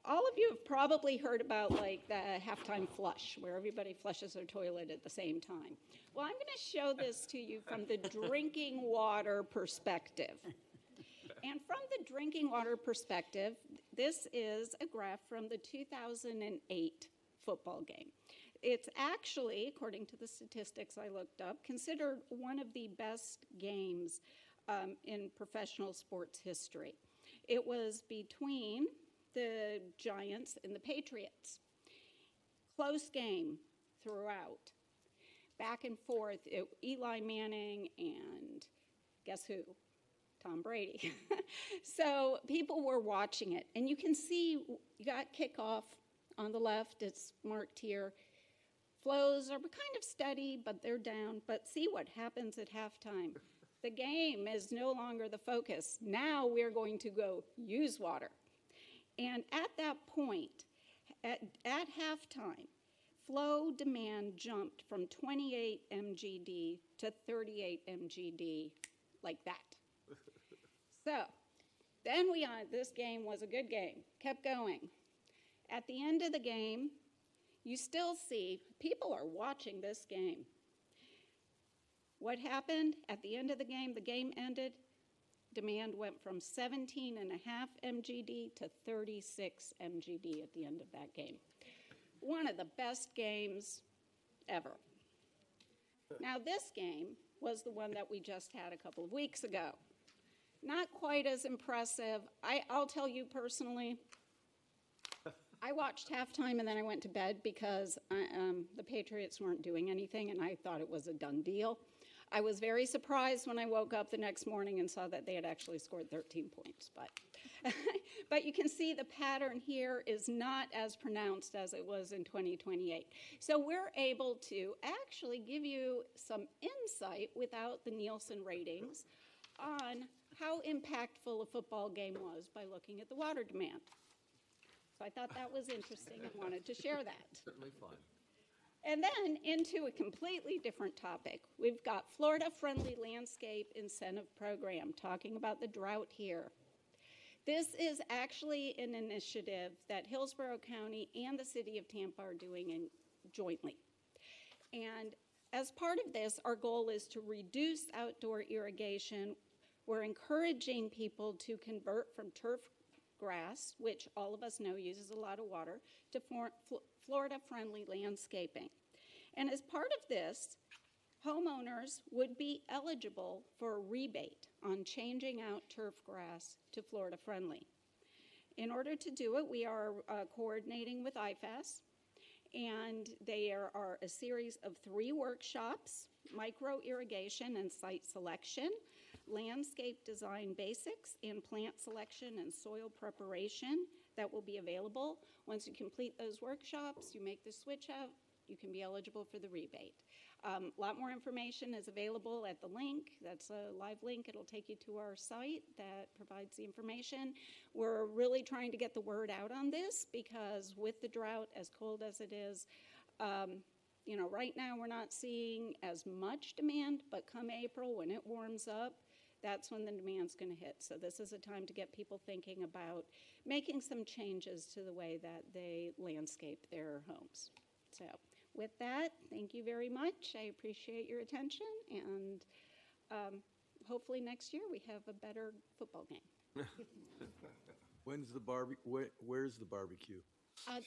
Speaker 17: All of you have probably heard about like the halftime flush, where everybody flushes their toilet at the same time. Well, I'm going to show this to you from the drinking water perspective. And from the drinking water perspective, this is a graph from the 2008 football game. It's actually, according to the statistics I looked up, considered one of the best games in professional sports history. It was between the Giants and the Patriots. Close game throughout. Back and forth, Eli Manning and guess who? Tom Brady. So people were watching it. And you can see, you got kickoff on the left, it's marked here. Flows are kind of steady, but they're down. But see what happens at halftime. The game is no longer the focus. Now we're going to go use water. And at that point, at halftime, flow demand jumped from 28 MGD to 38 MGD, like that. So then this game was a good game, kept going. At the end of the game, you still see people are watching this game. What happened at the end of the game ended, demand went from 17.5 MGD to 36 MGD at the end of that game. One of the best games ever. Now this game was the one that we just had a couple of weeks ago. Not quite as impressive. I'll tell you personally, I watched halftime and then I went to bed because the Patriots weren't doing anything and I thought it was a done deal. I was very surprised when I woke up the next morning and saw that they had actually scored 13 points. But you can see the pattern here is not as pronounced as it was in 2028. So we're able to actually give you some insight without the Nielsen ratings on how impactful a football game was by looking at the water demand. So I thought that was interesting and wanted to share that.
Speaker 12: Certainly fun.
Speaker 17: And then into a completely different topic. We've got Florida Friendly Landscape Incentive Program, talking about the drought here. This is actually an initiative that Hillsborough County and the city of Tampa are doing jointly. And as part of this, our goal is to reduce outdoor irrigation. We're encouraging people to convert from turf grass, which all of us know uses a lot of water, to Florida-friendly landscaping. And as part of this, homeowners would be eligible for a rebate on changing out turf grass to Florida-friendly. In order to do it, we are coordinating with IFAS, and there are a series of 3 workshops: micro irrigation and site selection, landscape design basics, and plant selection and soil preparation that will be available. Once you complete those workshops, you make the switch out, you can be eligible for the rebate. A lot more information is available at the link. That's a live link. It'll take you to our site that provides the information. We're really trying to get the word out on this because with the drought, as cold as it is, right now we're not seeing as much demand, but come April when it warms up, that's when the demand's going to hit. So this is a time to get people thinking about making some changes to the way that they landscape their homes. So with that, thank you very much. I appreciate your attention, and hopefully next year we have a better football game.
Speaker 15: Where's the barbecue?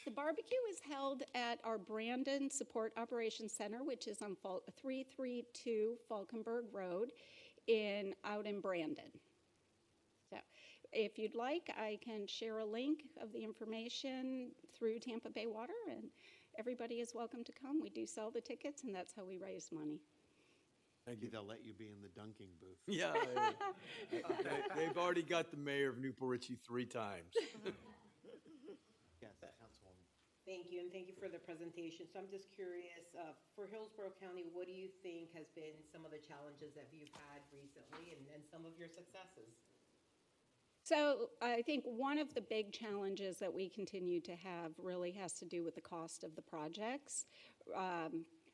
Speaker 17: The barbecue is held at our Brandon Support Operations Center, which is on 332 Falkenberg Road out in Brandon. So if you'd like, I can share a link of the information through Tampa Bay Water, and everybody is welcome to come. We do sell the tickets, and that's how we raise money.
Speaker 1: Maybe they'll let you be in the dunking booth.
Speaker 15: Yeah, they've already got the mayor of Newport Richey 3 times.
Speaker 1: Yes, Councilwoman.
Speaker 2: Thank you, and thank you for the presentation. So I'm just curious, for Hillsborough County, what do you think has been some of the challenges that you've had recently and some of your successes?
Speaker 17: So I think one of the big challenges that we continue to have really has to do with the cost of the projects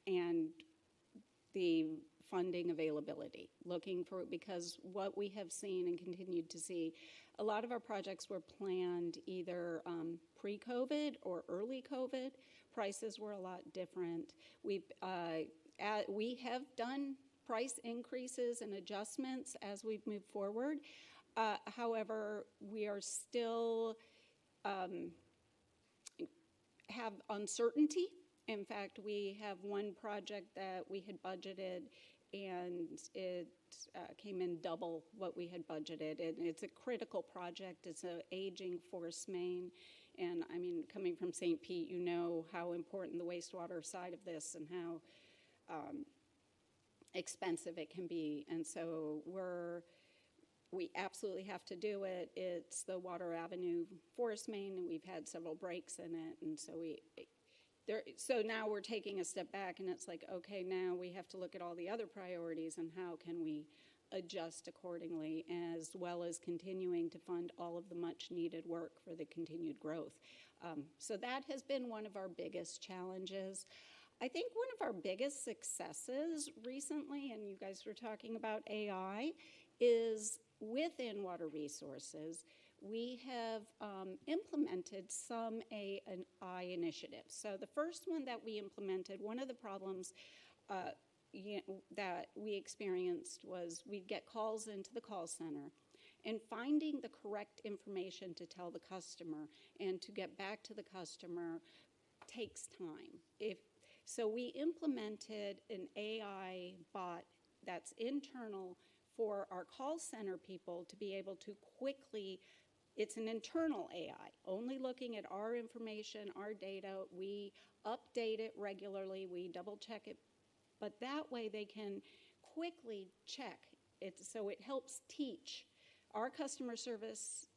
Speaker 17: and the funding availability, because what we have seen and continued to see, a lot of our projects were planned either pre-COVID or early COVID. Prices were a lot different. We have done price increases and adjustments as we've moved forward. However, we are still have uncertainty. In fact, we have one project that we had budgeted, and it came in double what we had budgeted. And it's a critical project. It's an aging force main. And I mean, coming from St. Pete, you know how important the wastewater side of this and how expensive it can be. And so we absolutely have to do it. It's the Water Avenue forest main, and we've had several breaks in it. And so so now we're taking a step back, and it's like, okay, now we have to look at all the other priorities and how can we adjust accordingly, as well as continuing to fund all of the much needed work for the continued growth. So that has been one of our biggest challenges. I think one of our biggest successes recently, and you guys were talking about AI, is within water resources, we have implemented some AI initiatives. So the first one that we implemented, one of the problems that we experienced was we'd get calls into the call center, and finding the correct information to tell the customer and to get back to the customer takes time. So we implemented an AI bot that's internal for our call center people to be able to quickly, it's an internal AI, only looking at our information, our data. We update it regularly, we double check it, but that way they can quickly check it. So it helps teach our customer service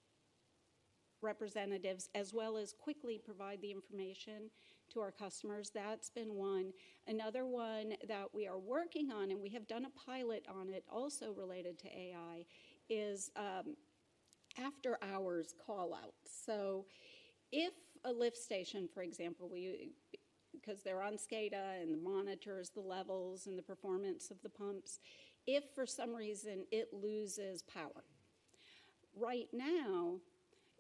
Speaker 17: representatives as well as quickly provide the information to our customers. That's been one. Another one that we are working on, and we have done a pilot on it also related to AI, is after hours call out. So if a lift station, for example, because they're on SCADA and monitors the levels and the performance of the pumps, if for some reason it loses power. Right now,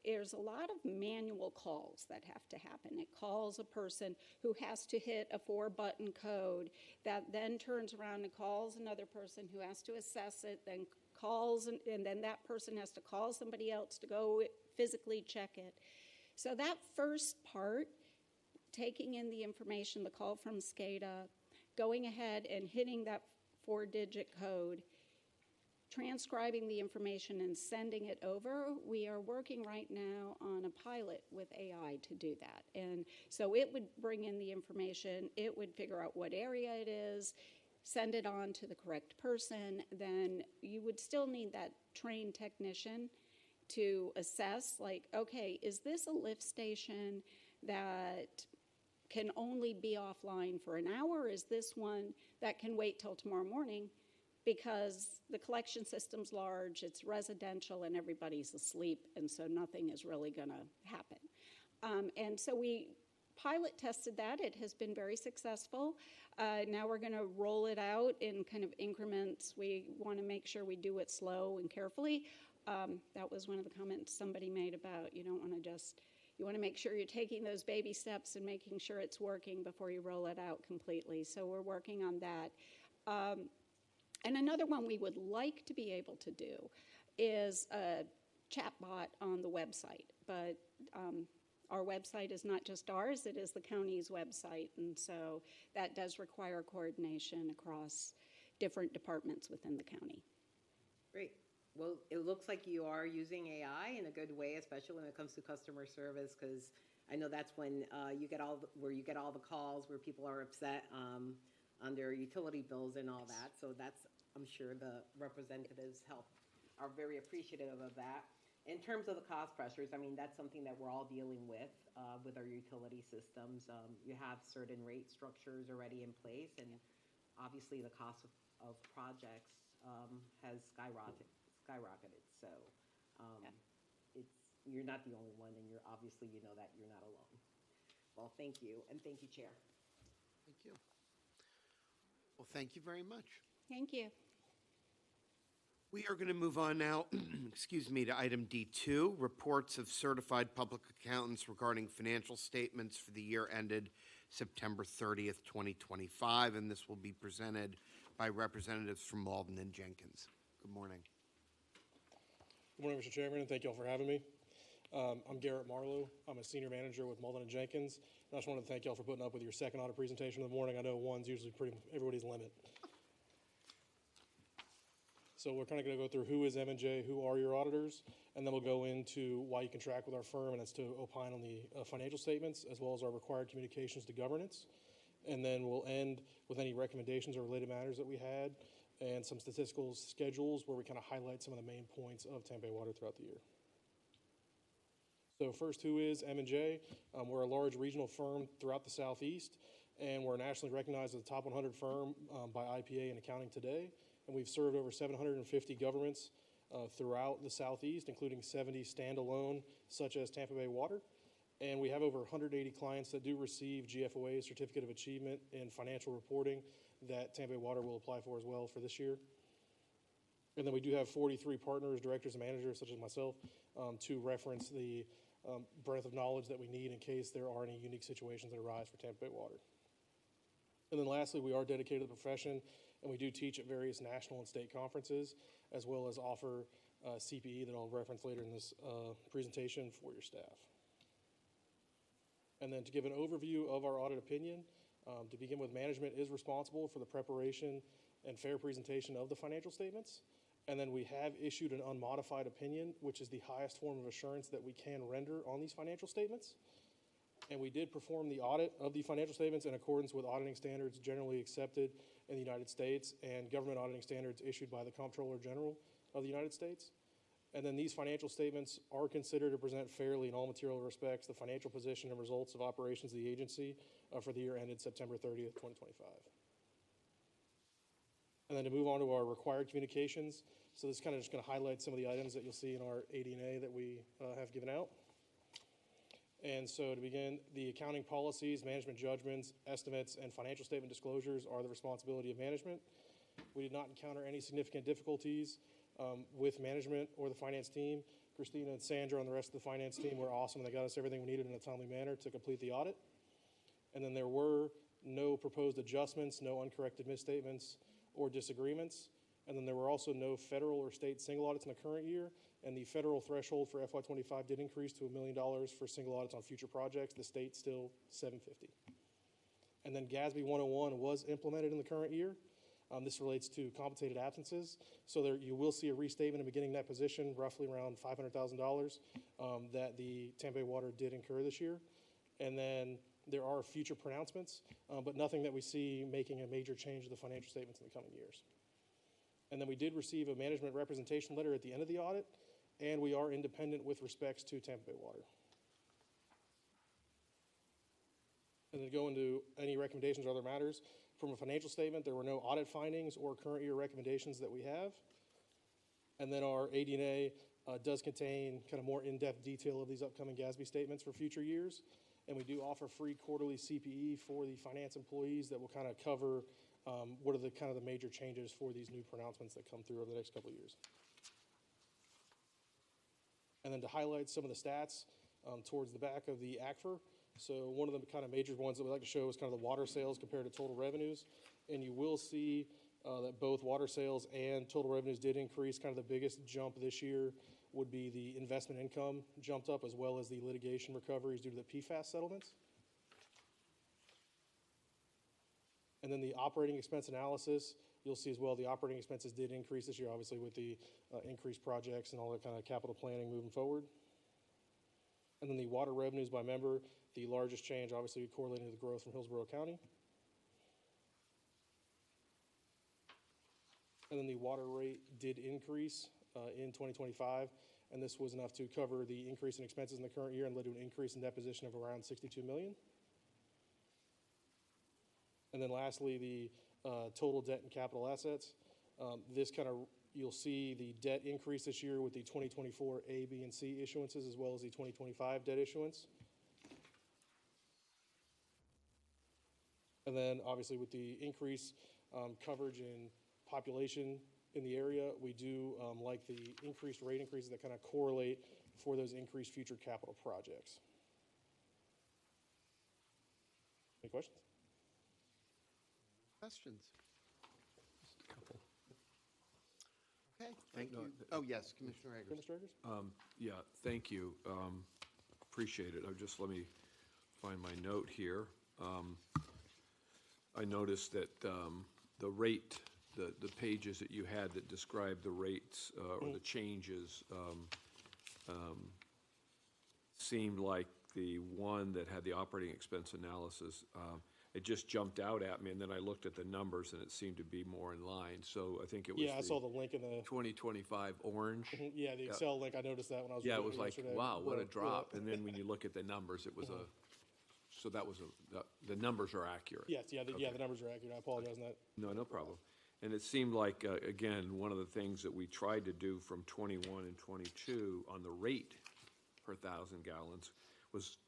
Speaker 17: there's a lot of manual calls that have to happen. It calls a person who has to hit a 4-button code that then turns around and calls another person who has to assess it, then calls, and then that person has to call somebody else to go physically check it. So that first part, taking in the information, the call from SCADA, going ahead and hitting that 4-digit code, transcribing the information and sending it over, we are working right now on a pilot with AI to do that. And so it would bring in the information, it would figure out what area it is, send it on to the correct person. Then you would still need that trained technician to assess, like, okay, is this a lift station that can only be offline for an hour? Is this one that can wait till tomorrow morning? Because the collection system's large, it's residential, and everybody's asleep, and so nothing is really going to happen. And so we pilot tested that. It has been very successful. Now we're going to roll it out in kind of increments. We want to make sure we do it slow and carefully. That was one of the comments somebody made about you don't want to just, you want to make sure you're taking those baby steps and making sure it's working before you roll it out completely. So we're working on that. And another one we would like to be able to do is a chatbot on the website. But our website is not just ours, it is the county's website. And so that does require coordination across different departments within the county.
Speaker 2: Great. Well, it looks like you are using AI in a good way, especially when it comes to customer service, because I know that's when you get all the calls where people are upset on their utility bills and all that. So that's, I'm sure the representatives are very appreciative of that. In terms of the cost pressures, I mean, that's something that we're all dealing with our utility systems. You have certain rate structures already in place, and obviously the cost of projects has skyrocketed. So you're not the only one, and obviously you know that you're not alone. Well, thank you, and thank you, Chair.
Speaker 1: Thank you. Well, thank you very much.
Speaker 17: Thank you.
Speaker 1: We are going to move on now, excuse me, to item D2, reports of certified public accountants regarding financial statements for the year ended September 30th, 2025, and this will be presented by representatives from Malden and Jenkins. Good morning.
Speaker 18: Good morning, Mr. Chairman, and thank you all for having me. I'm Garrett Marlowe. I'm a senior manager with Malden and Jenkins. And I just wanted to thank you all for putting up with your second audit presentation of the morning. I know one's usually everybody's limit. So we're kind of going to go through who is M&J, who are your auditors, and then we'll go into why you contract with our firm, and that's to opine on the financial statements as well as our required communications to governance. And then we'll end with any recommendations or related matters that we had and some statistical schedules where we kind of highlight some of the main points of Tampa Bay Water throughout the year. So first, who is M&J? We're a large regional firm throughout the Southeast, and we're nationally recognized as a top 100 firm by IPA in Accounting Today. And we've served over 750 governments throughout the Southeast, including 70 standalone, such as Tampa Bay Water. And we have over 180 clients that do receive GFOA, Certificate of Achievement in Financial Reporting, that Tampa Bay Water will apply for as well for this year. And then we do have 43 partners, directors, and managers, such as myself, to reference the breadth of knowledge that we need in case there are any unique situations that arise for Tampa Bay Water. And then lastly, we are dedicated to the profession, and we do teach at various national and state conferences, as well as offer CPE that I'll reference later in this presentation for your staff. And then to give an overview of our audit opinion, to begin with, management is responsible for the preparation and fair presentation of the financial statements. And then we have issued an unmodified opinion, which is the highest form of assurance that we can render on these financial statements. And we did perform the audit of the financial statements in accordance with auditing standards generally accepted in the United States and government auditing standards issued by the Comptroller General of the United States. And then these financial statements are considered to present fairly in all material respects the financial position and results of operations of the agency for the year ended September 30th, 2025. And then to move on to our required communications. So this is kind of just going to highlight some of the items that you'll see in our AD&A that we have given out. And so to begin, the accounting policies, management judgments, estimates, and financial statement disclosures are the responsibility of management. We did not encounter any significant difficulties with management or the finance team. Christina and Sandra and the rest of the finance team were awesome. They got us everything we needed in a timely manner to complete the audit. And then there were no proposed adjustments, no uncorrected misstatements or disagreements. And then there were also no federal or state single audits in the current year. and the federal threshold for FY25 did increase to $1 million for single audits on future projects. The state still $750,000. And then GASB 101 was implemented in the current year. This relates to compensated absences. So there, you will see a restatement of beginning net position, roughly around $500,000 that the Tampa Bay Water did incur this year. And then there are future pronouncements, but nothing that we see making a major change to the financial statements in the coming years. And then we did receive a management representation letter at the end of the audit, and we are independent with respects to Tampa Bay Water. And then go into any recommendations or other matters. From a financial statement, there were no audit findings or current year recommendations that we have. And then our AD&A does contain kind of more in-depth detail of these upcoming GASB statements for future years. And we do offer free quarterly CPE for the finance employees that will kind of cover what are the kind of the major changes for these new pronouncements that come through over the next couple of years. And then to highlight some of the stats towards the back of the ACFR. So one of the kind of major ones that we like to show is kind of the water sales compared to total revenues. And you will see that both water sales and total revenues did increase. Kind of the biggest jump this year would be the investment income jumped up, as well as the litigation recoveries due to the PFAS settlements. And then the operating expense analysis, you'll see as well the operating expenses did increase this year, obviously with the increased projects and all that kind of capital planning moving forward. And then the water revenues by member, the largest change obviously correlating to the growth from Hillsborough County. And then the water rate did increase in 2025, and this was enough to cover the increase in expenses in the current year and led to an increase in deposition of around $62 million. And then lastly, the total debt and capital assets. This kind of, you'll see the debt increase this year with the 2024 A, B, and C issuances, as well as the 2025 debt issuance. And then obviously with the increase coverage in population in the area, we do like the increased rate increases that kind of correlate for those increased future capital projects. Any questions?
Speaker 1: Questions? Just a couple. Okay, thank you. Oh, yes, Commissioner Eggers.
Speaker 18: Mr. Eggers?
Speaker 12: Yeah, thank you. Appreciate it. Let me find my note here. I noticed that the rate, the pages that you had that described the rates or the changes seemed like the one that had the operating expense analysis. It just jumped out at me, and then I looked at the numbers, and it seemed to be more in line. So I think it was
Speaker 18: I saw the link in the
Speaker 12: 2025, orange.
Speaker 18: Yeah, the Excel link. I noticed that when I was.
Speaker 12: Yeah, it was like,
Speaker 18: yesterday.
Speaker 12: wow, what a drop. And then when you look at the numbers, it was so that was the numbers are accurate.
Speaker 18: Yes, the numbers are accurate. I apologize on that.
Speaker 12: No problem. And it seemed like, again, one of the things that we tried to do from 21 and 22 on the rate per 1,000 gallons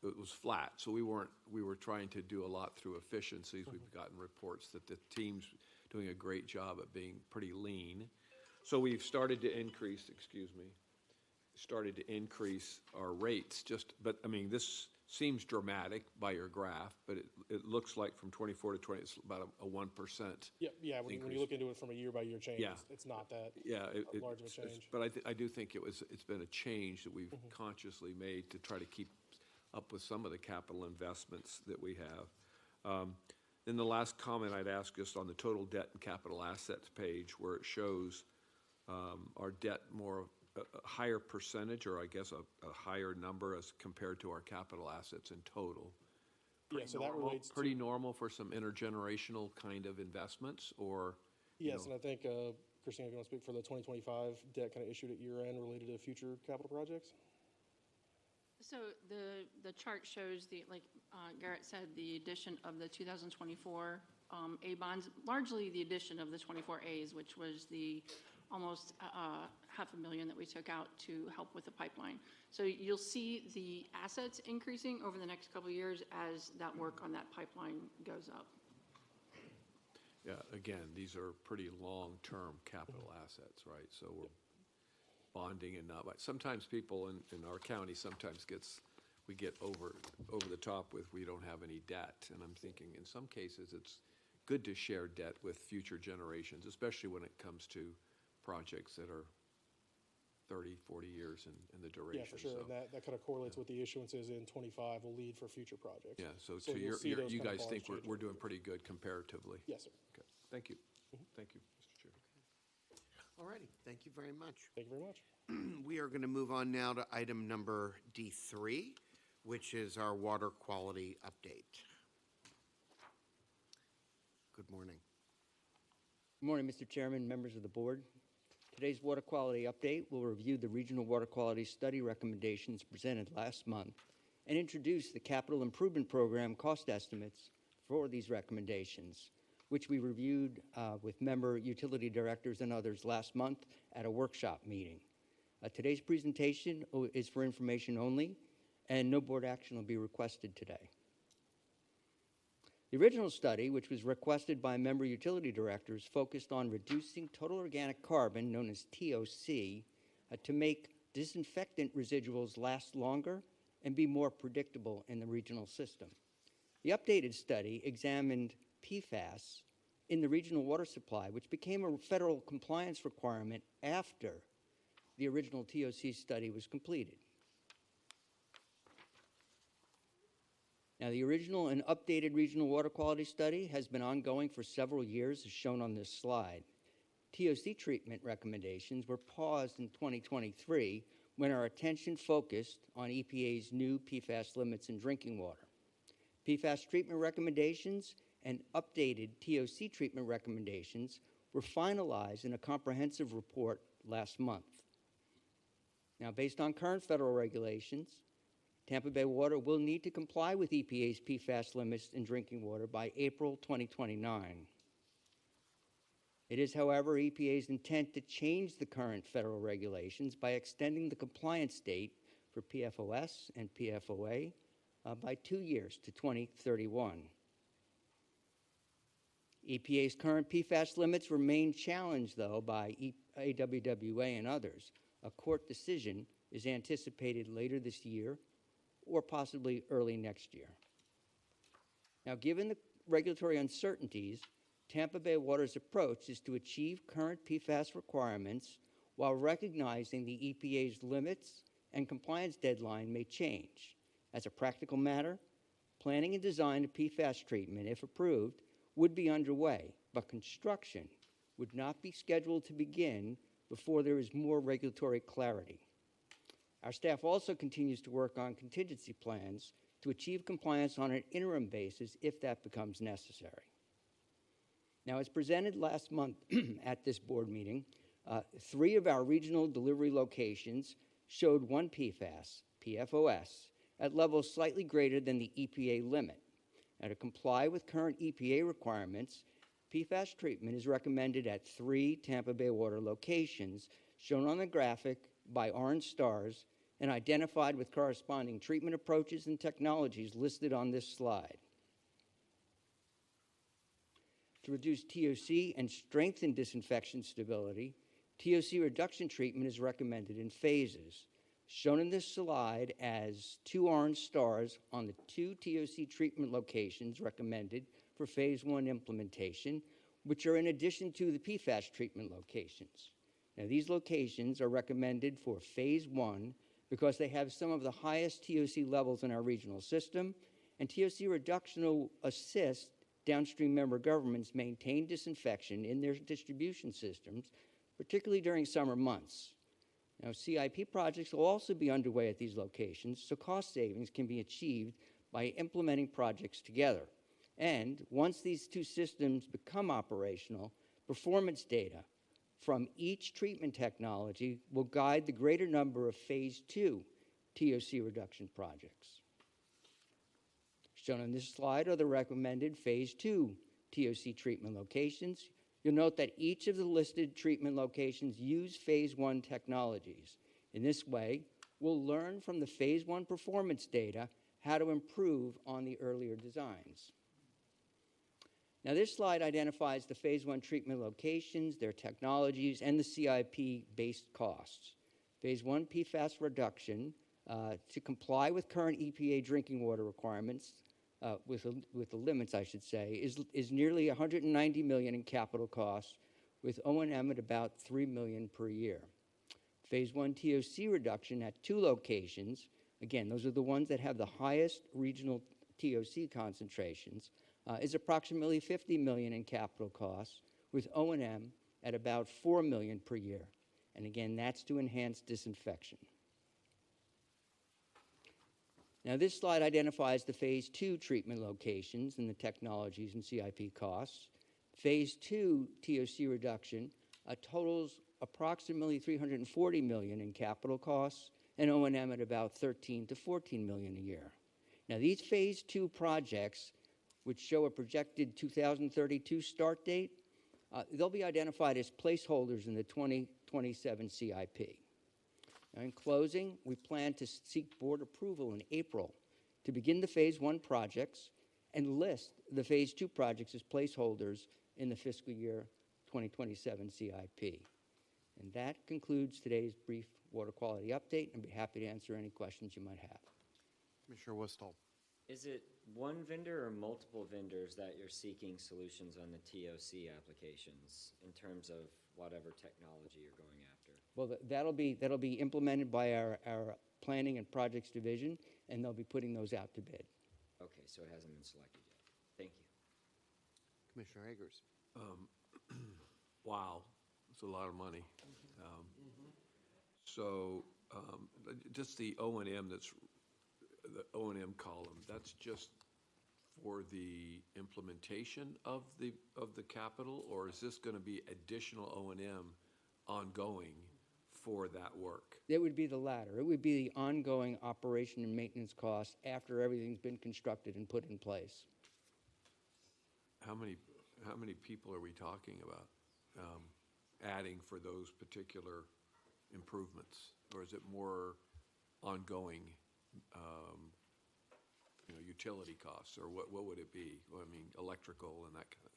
Speaker 12: it was flat. So we were trying to do a lot through efficiencies. We've gotten reports that the team's doing a great job at being pretty lean. So we've started to increase, our rates but I mean, this seems dramatic by your graph, but it looks like from 24 to 20, it's about a 1%.
Speaker 18: Yeah. When you look into it from a year-by-year change, it's not that large of a change.
Speaker 12: But I do think it's been a change that we've consciously made to try to keep up with some of the capital investments that we have. Then the last comment I'd ask just on the total debt and capital assets page, where it shows our debt more a higher percentage, or I guess a higher number as compared to our capital assets in total.
Speaker 18: So that relates to
Speaker 12: pretty normal for some intergenerational kind of investments, or
Speaker 18: yes. And I think Christine, if you want to speak for the 2025 debt kind of issued at year end related to future capital projects.
Speaker 19: So the chart shows like Garrett said, the addition of the 2024 A bonds, largely the addition of the 24 A's, which was the almost $500,000 that we took out to help with the pipeline. So you'll see the assets increasing over the next couple of years as that work on that pipeline goes up.
Speaker 12: Yeah, again, these are pretty long-term capital assets, right? So we're bonding and not, sometimes people in our county sometimes we get over the top with we don't have any debt. And I'm thinking in some cases it's good to share debt with future generations, especially when it comes to projects that are 30, 40 years in the duration.
Speaker 18: Yeah, for sure.
Speaker 12: So,
Speaker 18: And that kind of correlates with the issuances in 25 will lead for future projects.
Speaker 12: yeah, so
Speaker 18: So
Speaker 12: to
Speaker 18: you'll see those
Speaker 12: you
Speaker 18: kind of
Speaker 12: guys
Speaker 18: bars
Speaker 12: think
Speaker 18: change
Speaker 12: we're
Speaker 18: over
Speaker 12: doing
Speaker 18: the
Speaker 12: pretty good comparatively?
Speaker 18: Yes, sir.
Speaker 12: Okay, thank you. Thank you, Mr. Chair.
Speaker 1: All righty, thank you very much.
Speaker 18: Thank you very much.
Speaker 1: We are going to move on now to item number D3, which is our water quality update. Good morning.
Speaker 20: Good morning, Mr. Chairman, members of the board. Today's water quality update will review the regional water quality study recommendations presented last month and introduce the capital improvement program cost estimates for these recommendations, which we reviewed with member utility directors and others last month at a workshop meeting. Today's presentation is for information only, and no board action will be requested today. The original study, which was requested by member utility directors, focused on reducing total organic carbon, known as TOC, to make disinfectant residuals last longer and be more predictable in the regional system. The updated study examined PFAS in the regional water supply, which became a federal compliance requirement after the original TOC study was completed. Now, the original and updated regional water quality study has been ongoing for several years, as shown on this slide. TOC treatment recommendations were paused in 2023 when our attention focused on EPA's new PFAS limits in drinking water. PFAS treatment recommendations and updated TOC treatment recommendations were finalized in a comprehensive report last month. Now, based on current federal regulations, Tampa Bay Water will need to comply with EPA's PFAS limits in drinking water by April 2029. It is, however, EPA's intent to change the current federal regulations by extending the compliance date for PFOS and PFOA by 2 years to 2031. EPA's current PFAS limits remain challenged, though, by AWWA and others. A court decision is anticipated later this year or possibly early next year. Now, given the regulatory uncertainties, Tampa Bay Water's approach is to achieve current PFAS requirements while recognizing the EPA's limits and compliance deadline may change. As a practical matter, planning and design of PFAS treatment, if approved, would be underway, but construction would not be scheduled to begin before there is more regulatory clarity. Our staff also continues to work on contingency plans to achieve compliance on an interim basis if that becomes necessary. Now, as presented last month at this board meeting, 3 of our regional delivery locations showed 1 PFAS, PFOS, at levels slightly greater than the EPA limit. Now, to comply with current EPA requirements, PFAS treatment is recommended at 3 Tampa Bay Water locations, shown on the graphic by orange stars and identified with corresponding treatment approaches and technologies listed on this slide. To reduce TOC and strengthen disinfection stability, TOC reduction treatment is recommended in phases, shown in this slide as 2 orange stars on the 2 TOC treatment locations recommended for Phase 1 implementation, which are in addition to the PFAS treatment locations. Now, these locations are recommended for Phase 1 because they have some of the highest TOC levels in our regional system, and TOC reduction will assist downstream member governments maintain disinfection in their distribution systems, particularly during summer months. Now, CIP projects will also be underway at these locations, so cost savings can be achieved by implementing projects together. And once these 2 systems become operational, performance data from each treatment technology will guide the greater number of Phase 2 TOC reduction projects. Shown on this slide are the recommended Phase 2 TOC treatment locations. You'll note that each of the listed treatment locations use Phase 1 technologies. In this way, we'll learn from the Phase 1 performance data how to improve on the earlier designs. Now, this slide identifies the Phase 1 treatment locations, their technologies, and the CIP-based costs. Phase 1 PFAS reduction to comply with current EPA drinking water requirements, with the limits, I should say, is nearly $190 million in capital costs, with O&M at about $3 million per year. Phase 1 TOC reduction at 2 locations, again, those are the ones that have the highest regional TOC concentrations, is approximately $50 million in capital costs, with O&M at about $4 million per year. And again, that's to enhance disinfection. Now, this slide identifies the Phase 2 treatment locations and the technologies and CIP costs. Phase 2 TOC reduction totals approximately $340 million in capital costs and O&M at about $13 to $14 million a year. Now, these Phase 2 projects, which show a projected 2032 start date, they'll be identified as placeholders in the 2027 CIP. Now, in closing, we plan to seek board approval in April to begin the Phase 1 projects and list the Phase 2 projects as placeholders in the fiscal year 2027 CIP. And that concludes today's brief water quality update, and I'd be happy to answer any questions you might have.
Speaker 1: Commissioner Wistall.
Speaker 10: Is it one vendor or multiple vendors that you're seeking solutions on the TOC applications in terms of whatever technology you're going after?
Speaker 20: Well, that'll be implemented by our planning and projects division, and they'll be putting those out to bid.
Speaker 10: Okay, so it hasn't been selected yet. Thank you.
Speaker 1: Commissioner Eggers.
Speaker 12: Wow, it's a lot of money. So just the O&M that's the O&M column, that's just for the implementation of the capital, or is this going to be additional O&M ongoing for that work?
Speaker 20: It would be the latter. It would be the ongoing operation and maintenance costs after everything's been constructed and put in place.
Speaker 12: How many people are we talking about adding for those particular improvements, or is it more ongoing? Utility costs, or what would it be? Well, I mean, electrical and that kind of.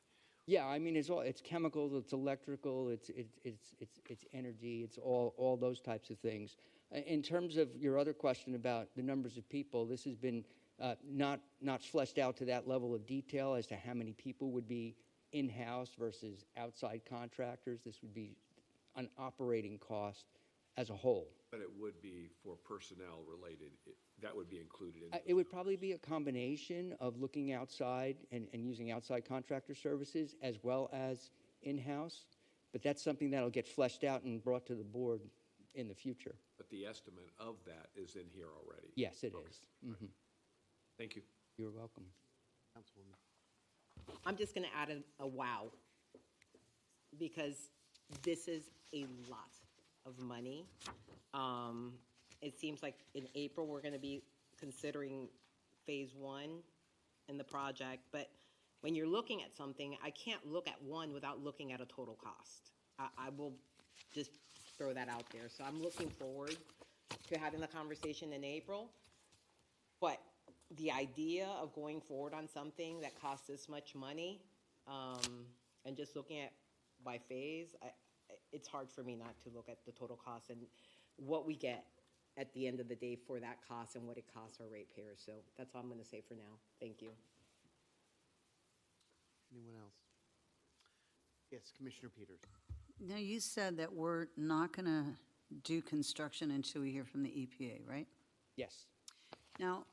Speaker 20: Yeah, I mean, it's chemicals, it's electrical, it's energy, it's all those types of things. In terms of your other question about the numbers of people, this has been not fleshed out to that level of detail as to how many people would be in-house versus outside contractors. This would be an operating cost as a whole.
Speaker 12: But it would be for personnel related. That would be included in
Speaker 20: it would probably be a combination of looking outside and using outside contractor services as well as in-house. But that's something that'll get fleshed out and brought to the board in the future.
Speaker 12: But the estimate of that is in here already?
Speaker 20: Yes, it is. Mm-hmm.
Speaker 12: Thank you.
Speaker 20: You're welcome.
Speaker 1: Councilwoman.
Speaker 2: I'm just going to add a wow, because this is a lot of money. It seems like in April we're going to be considering Phase 1 in the project, but when you're looking at something, I can't look at one without looking at a total cost. I will just throw that out there. So I'm looking forward to having the conversation in April, but the idea of going forward on something that costs this much money, and just looking at by phase, it's hard for me not to look at the total cost and what we get at the end of the day for that cost and what it costs our ratepayers. So that's all I'm going to say for now. Thank you.
Speaker 1: Anyone else? Yes, Commissioner Peters.
Speaker 21: Now, you said that we're not going to do construction until we hear from the EPA, right?
Speaker 20: Yes.
Speaker 21: Now,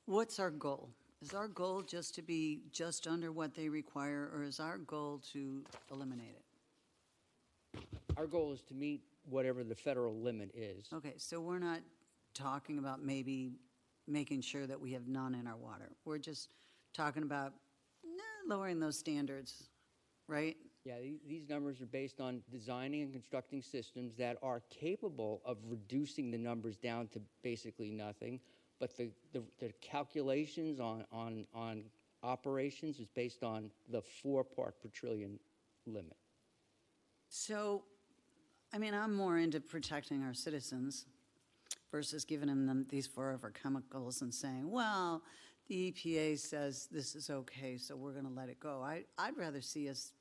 Speaker 21: what's our goal? Is our goal just to be just under what they require, or is our goal to eliminate it?
Speaker 20: Our goal is to meet whatever the federal limit is.
Speaker 21: Okay, so we're not talking about maybe making sure that we have none in our water. We're just talking about lowering those standards, right?
Speaker 20: Yeah, these numbers are based on designing and constructing systems that are capable of reducing the numbers down to basically nothing, but the calculations on operations is based on the 4 part per trillion limit.
Speaker 21: So, I mean, I'm more into protecting our citizens versus giving them these forever chemicals and saying, well, the EPA says this is okay, so we're going to let it go. I'd rather see us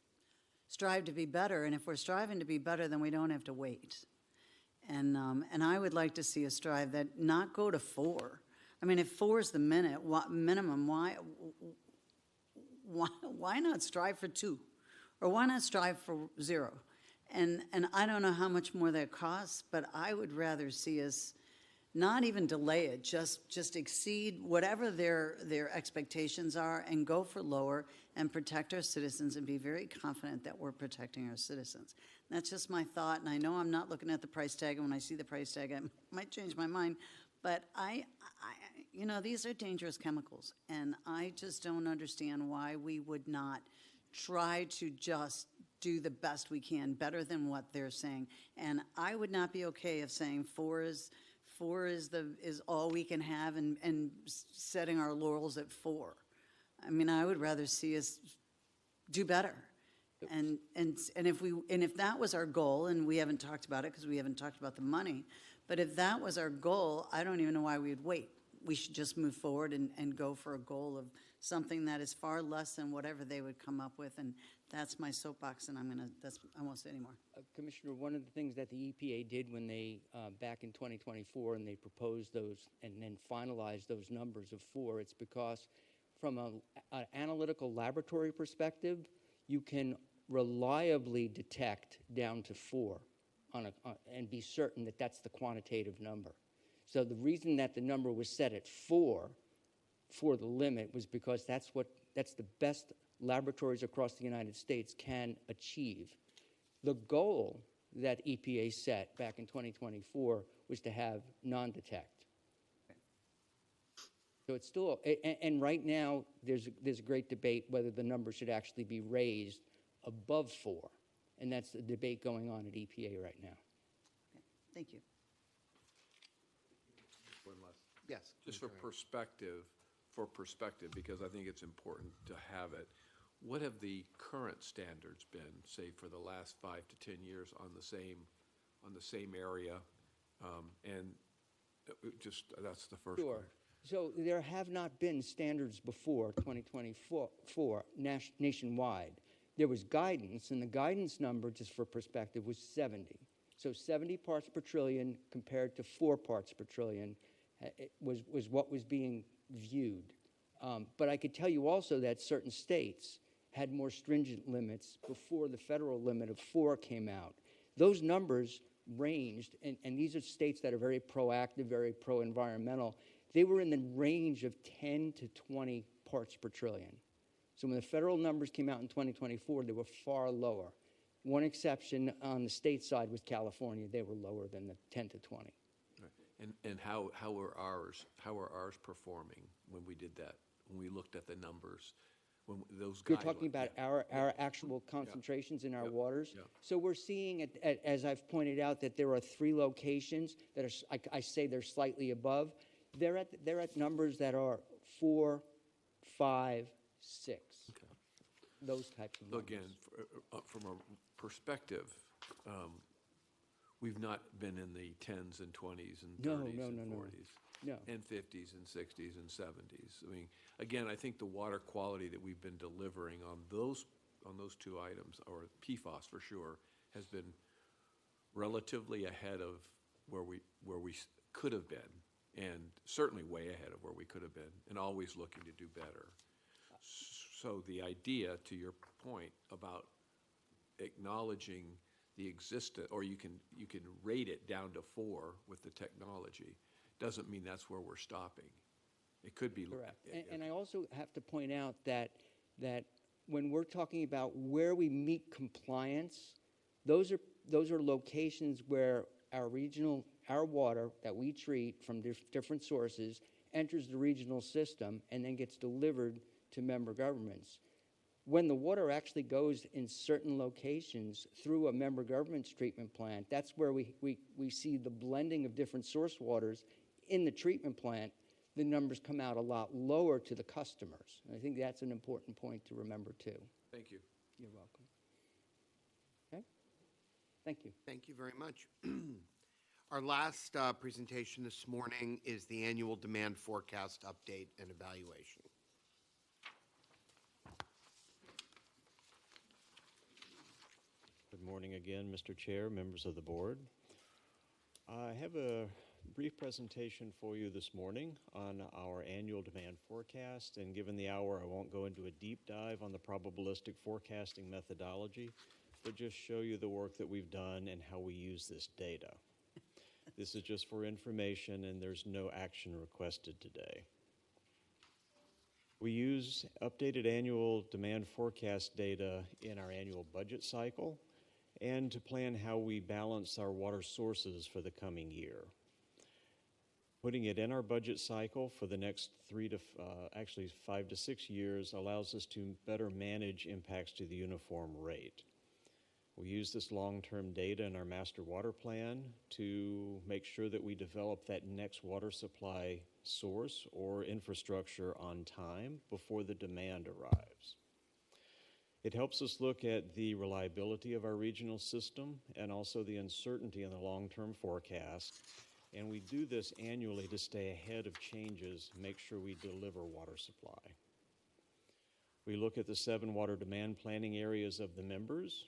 Speaker 21: strive to be better, and if we're striving to be better, then we don't have to wait. And I would like to see us strive that not go to 4. I mean, if 4 is the minimum, why not strive for 2? Or why not strive for 0? And I don't know how much more that costs, but I would rather see us not even delay it, just exceed whatever their expectations are and go for lower and protect our citizens and be very confident that we're protecting our citizens. And that's just my thought, and I know I'm not looking at the price tag, and when I see the price tag, I might change my mind, but you know, these are dangerous chemicals, and I just don't understand why we would not try to just do the best we can, better than what they're saying. And I would not be okay if saying four is all we can have and setting our laurels at 4. I mean, I would rather see us do better. And if that was our goal, and we haven't talked about it because we haven't talked about the money, but if that was our goal, I don't even know why we would wait. We should just move forward and go for a goal of something that is far less than whatever they would come up with. And that's my soapbox, and I won't say anymore.
Speaker 20: Commissioner, one of the things that the EPA did when they, back in 2024, and they proposed those and then finalized those numbers of 4, it's because from an analytical laboratory perspective, you can reliably detect down to 4 and be certain that that's the quantitative number. So the reason that the number was set at 4 for the limit was because that's the best laboratories across the United States can achieve. The goal that EPA set back in 2024 was to have non-detect. So it's still, and right now there's a great debate whether the number should actually be raised above 4, and that's the debate going on at EPA right now.
Speaker 21: Okay. Thank you.
Speaker 12: One last.
Speaker 1: Yes.
Speaker 12: Just for perspective, because I think it's important to have it. What have the current standards been, say, for the last 5 to 10 years on the same area? That's the first
Speaker 20: Sure.
Speaker 12: one.
Speaker 20: So there have not been standards before 2024 nationwide. There was guidance, and the guidance number, just for perspective, was 70. So 70 parts per trillion compared to 4 parts per trillion was what was being viewed. But I could tell you also that certain states had more stringent limits before the federal limit of 4 came out. Those numbers ranged, and these are states that are very proactive, very pro-environmental. They were in the range of 10 to 20 parts per trillion. So when the federal numbers came out in 2024, they were far lower. One exception on the state side was California. They were lower than the 10 to 20.
Speaker 12: Right. And how were ours performing when we did that? When we looked at the numbers, when those
Speaker 20: You're talking about our actual concentrations in our waters.
Speaker 12: Yeah.
Speaker 20: So we're seeing, as I've pointed out, that there are 3 locations that are, I say they're slightly above. They're at numbers that are 4, 5, 6. Okay. Those types of numbers.
Speaker 12: Again, from a perspective, we've not been in the 10s and 20s and 30s and 40s.
Speaker 20: No.
Speaker 12: And 50s and 60s and 70s. I mean, again, I think the water quality that we've been delivering on those 2 items, or PFAS for sure, has been relatively ahead of where we could have been, and certainly way ahead of where we could have been, and always looking to do better. So the idea, to your point about acknowledging the existence, or you can rate it down to 4 with the technology, doesn't mean that's where we're stopping. It could be.
Speaker 20: Correct. And I also have to point out that when we're talking about where we meet compliance, those are locations where our water that we treat from different sources enters the regional system and then gets delivered to member governments. When the water actually goes in certain locations through a member government's treatment plant, that's where we see the blending of different source waters in the treatment plant. The numbers come out a lot lower to the customers. And I think that's an important point to remember too.
Speaker 12: Thank you.
Speaker 20: You're welcome. Okay. Thank you.
Speaker 1: Thank you very much. Our last presentation this morning is the annual demand forecast update and evaluation.
Speaker 6: Good morning again, Mr. Chair, members of the board. I have a brief presentation for you this morning on our annual demand forecast, and given the hour, I won't go into a deep dive on the probabilistic forecasting methodology. but just show you the work that we've done and how we use this data. This is just for information, and there's no action requested today. We use updated annual demand forecast data in our annual budget cycle and to plan how we balance our water sources for the coming year. Putting it in our budget cycle for the next 5 to 6 years allows us to better manage impacts to the uniform rate. We use this long-term data in our master water plan to make sure that we develop that next water supply source or infrastructure on time before the demand arrives. It helps us look at the reliability of our regional system and also the uncertainty in the long-term forecast. And we do this annually to stay ahead of changes, make sure we deliver water supply. We look at the 7 water demand planning areas of the members.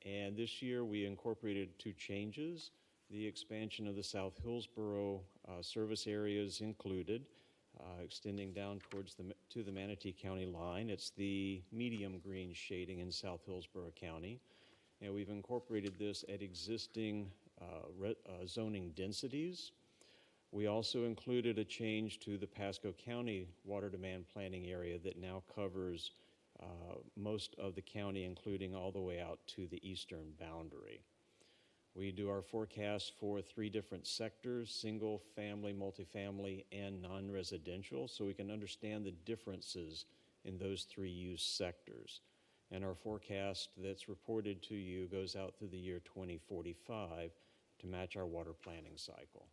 Speaker 6: And this year we incorporated 2 changes. The expansion of the South Hillsborough service areas included, extending down towards to the Manatee County line. It's the medium green shading in South Hillsborough County. And we've incorporated this at existing zoning densities. We also included a change to the Pasco County water demand planning area that now covers most of the county, including all the way out to the eastern boundary. We do our forecast for 3 different sectors: single, family, multifamily, and non-residential, so we can understand the differences in those 3 use sectors. And our forecast that's reported to you goes out through the year 2045 to match our water planning cycle.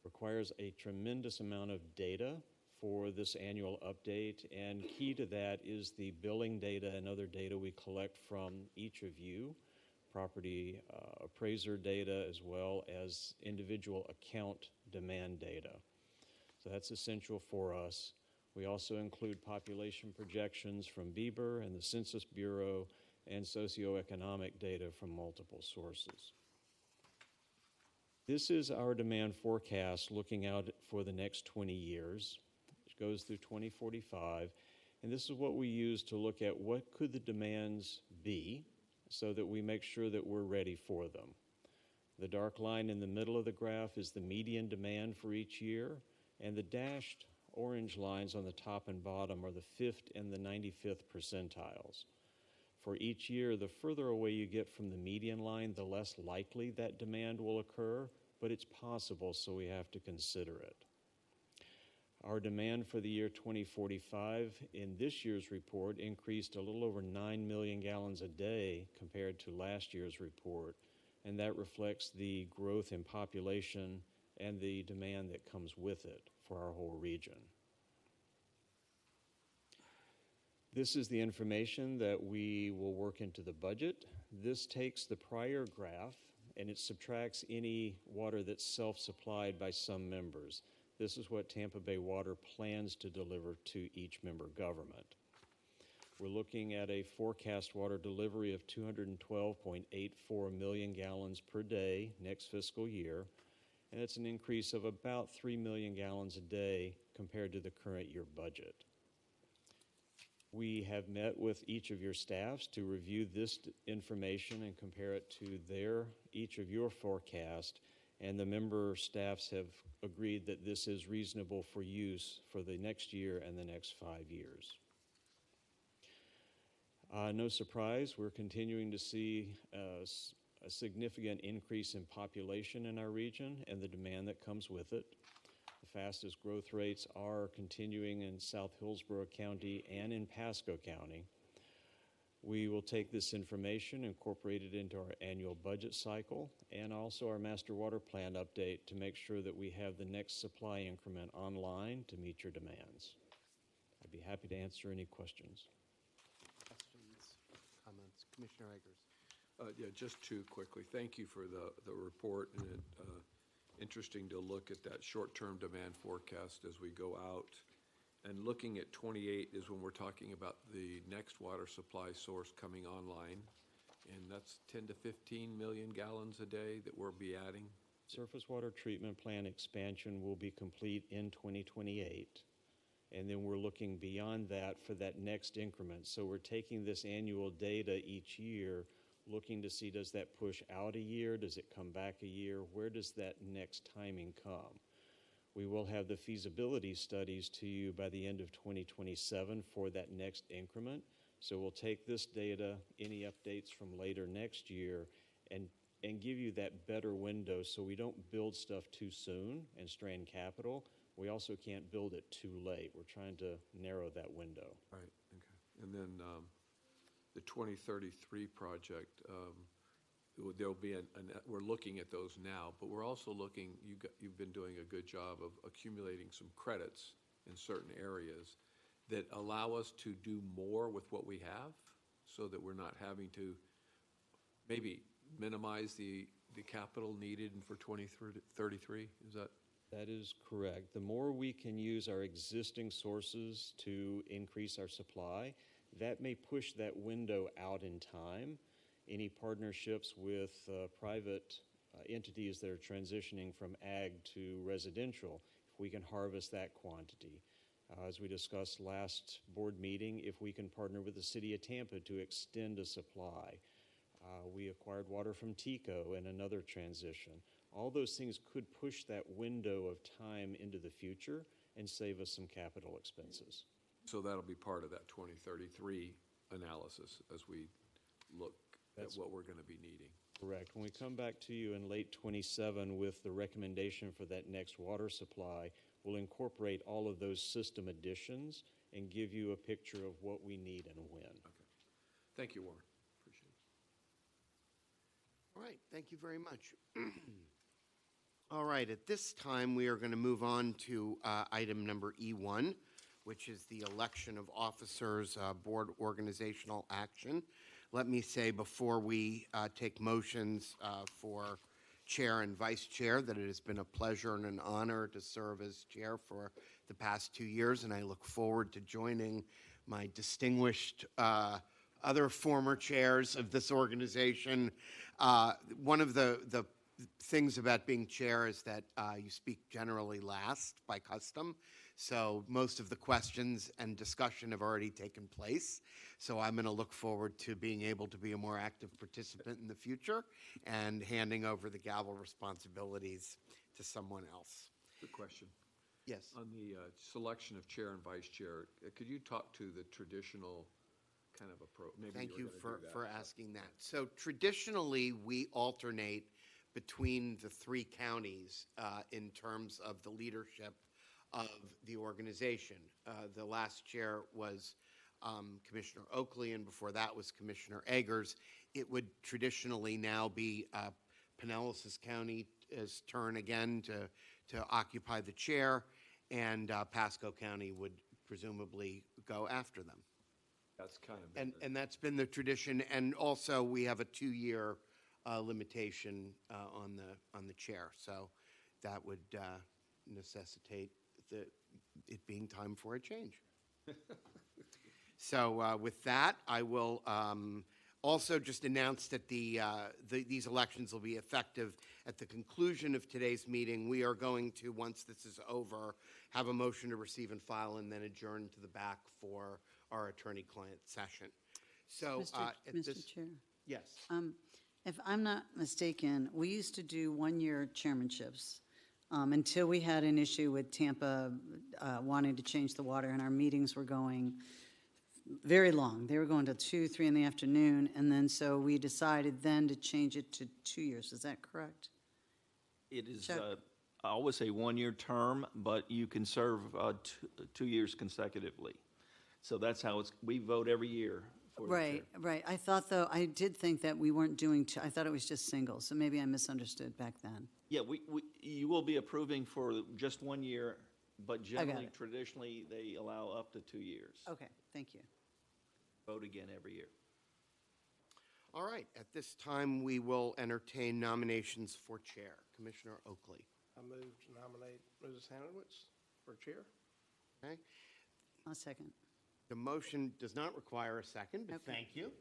Speaker 6: Requires a tremendous amount of data for this annual update, and key to that is the billing data and other data we collect from each of you, property appraiser data, as well as individual account demand data. So that's essential for us. We also include population projections from Bieber and the Census Bureau and socioeconomic data from multiple sources. This is our demand forecast looking out for the next 20 years. It goes through 2045, and this is what we use to look at what could the demands be so that we make sure that we're ready for them. The dark line in the middle of the graph is the median demand for each year, and the dashed orange lines on the top and bottom are the 5th and the 95th percentiles. For each year, the further away you get from the median line, the less likely that demand will occur, but it's possible, so we have to consider it. Our demand for the year 2045 in this year's report increased a little over 9 million gallons a day compared to last year's report, and that reflects the growth in population and the demand that comes with it for our whole region. This is the information that we will work into the budget. This takes the prior graph and it subtracts any water that's self-supplied by some members. This is what Tampa Bay Water plans to deliver to each member government. We're looking at a forecast water delivery of 212.84 million gallons per day next fiscal year, and it's an increase of about 3 million gallons a day compared to the current year budget. We have met with each of your staffs to review this information and compare it to each of your forecast, and the member staffs have agreed that this is reasonable for use for the next year and the next 5 years. No surprise, we're continuing to see a significant increase in population in our region and the demand that comes with it. The fastest growth rates are continuing in South Hillsborough County and in Pasco County. We will take this information, incorporate it into our annual budget cycle, and also our master water plan update to make sure that we have the next supply increment online to meet your demands. I'd be happy to answer any questions.
Speaker 1: Questions, comments? Commissioner Eggers.
Speaker 12: Yeah, just 2 quickly. Thank you for the report, and interesting to look at that short-term demand forecast as we go out. And looking at 28 is when we're talking about the next water supply source coming online, and that's 10 to 15 million gallons a day that we'll be adding.
Speaker 6: Surface water treatment plant expansion will be complete in 2028, and then we're looking beyond that for that next increment. So we're taking this annual data each year, looking to see, does that push out a year? Does it come back a year? Where does that next timing come? We will have the feasibility studies to you by the end of 2027 for that next increment. So we'll take this data, any updates from later next year, and give you that better window so we don't build stuff too soon and strain capital. We also can't build it too late. We're trying to narrow that window.
Speaker 12: Right, okay. And then the 2033 project, there'll be we're looking at those now, but we're also looking, you've been doing a good job of accumulating some credits in certain areas that allow us to do more with what we have so that we're not having to maybe minimize the capital needed for 2033. Is that?
Speaker 6: That is correct. The more we can use our existing sources to increase our supply, that may push that window out in time. Any partnerships with private entities that are transitioning from ag to residential, if we can harvest that quantity. As we discussed last board meeting, if we can partner with the city of Tampa to extend a supply. We acquired water from TECO in another transition. All those things could push that window of time into the future and save us some capital expenses.
Speaker 12: So that'll be part of that 2033 analysis as we look at what we're going to be needing.
Speaker 6: Correct. When we come back to you in late 27 with the recommendation for that next water supply, we'll incorporate all of those system additions and give you a picture of what we need and when.
Speaker 12: Okay. Thank you, Warren. Appreciate it.
Speaker 1: All right, thank you very much. All right, at this time, we are going to move on to item number E1, which is the election of officers, board organizational action. Let me say before we take motions for chair and vice chair that it has been a pleasure and an honor to serve as chair for the past 2 years, and I look forward to joining my distinguished other former chairs of this organization. One of the things about being chair is that you speak generally last by custom. So most of the questions and discussion have already taken place. So I'm going to look forward to being able to be a more active participant in the future and handing over the gavel responsibilities to someone else.
Speaker 12: Good question.
Speaker 1: Yes.
Speaker 12: On the selection of chair and vice chair, could you talk to the traditional kind of approach?
Speaker 1: Thank you for asking that. So traditionally, we alternate between the three counties in terms of the leadership of the organization. The last chair was Commissioner Oakley, and before that was Commissioner Eggers. It would traditionally now be Pinellas County's turn again to occupy the chair, and Pasco County would presumably go after them.
Speaker 12: That's kind of
Speaker 1: and that's been the tradition, and also we have a 2-year limitation on the chair, so that would necessitate it being time for a change. So with that, I will also just announce that these elections will be effective at the conclusion of today's meeting. We are going to, once this is over, have a motion to receive and file and then adjourn to the back for our attorney-client session. So
Speaker 21: Mr. Chair.
Speaker 1: Yes.
Speaker 21: If I'm not mistaken, we used to do 1-year chairmanships until we had an issue with Tampa wanting to change the water, and our meetings were going very long. They were going till 2, 3 in the afternoon, and then so we decided then to change it to 2 years. Is that correct?
Speaker 4: It is, I always say 1-year term, but you can serve 2 years consecutively. So that's how we vote every year.
Speaker 21: Right. I thought, though, I did think that we weren't doing, I thought it was just singles, so maybe I misunderstood back then.
Speaker 4: Yeah, you will be approving for just 1 year, but generally, traditionally, they allow up to 2 years.
Speaker 21: Okay, thank you.
Speaker 4: Vote again every year.
Speaker 1: All right, at this time, we will entertain nominations for chair. Commissioner Oakley.
Speaker 5: I move to nominate Mrs. Hanowitz for chair.
Speaker 1: Okay.
Speaker 21: I'll second.
Speaker 1: The motion does not require a second, but thank you.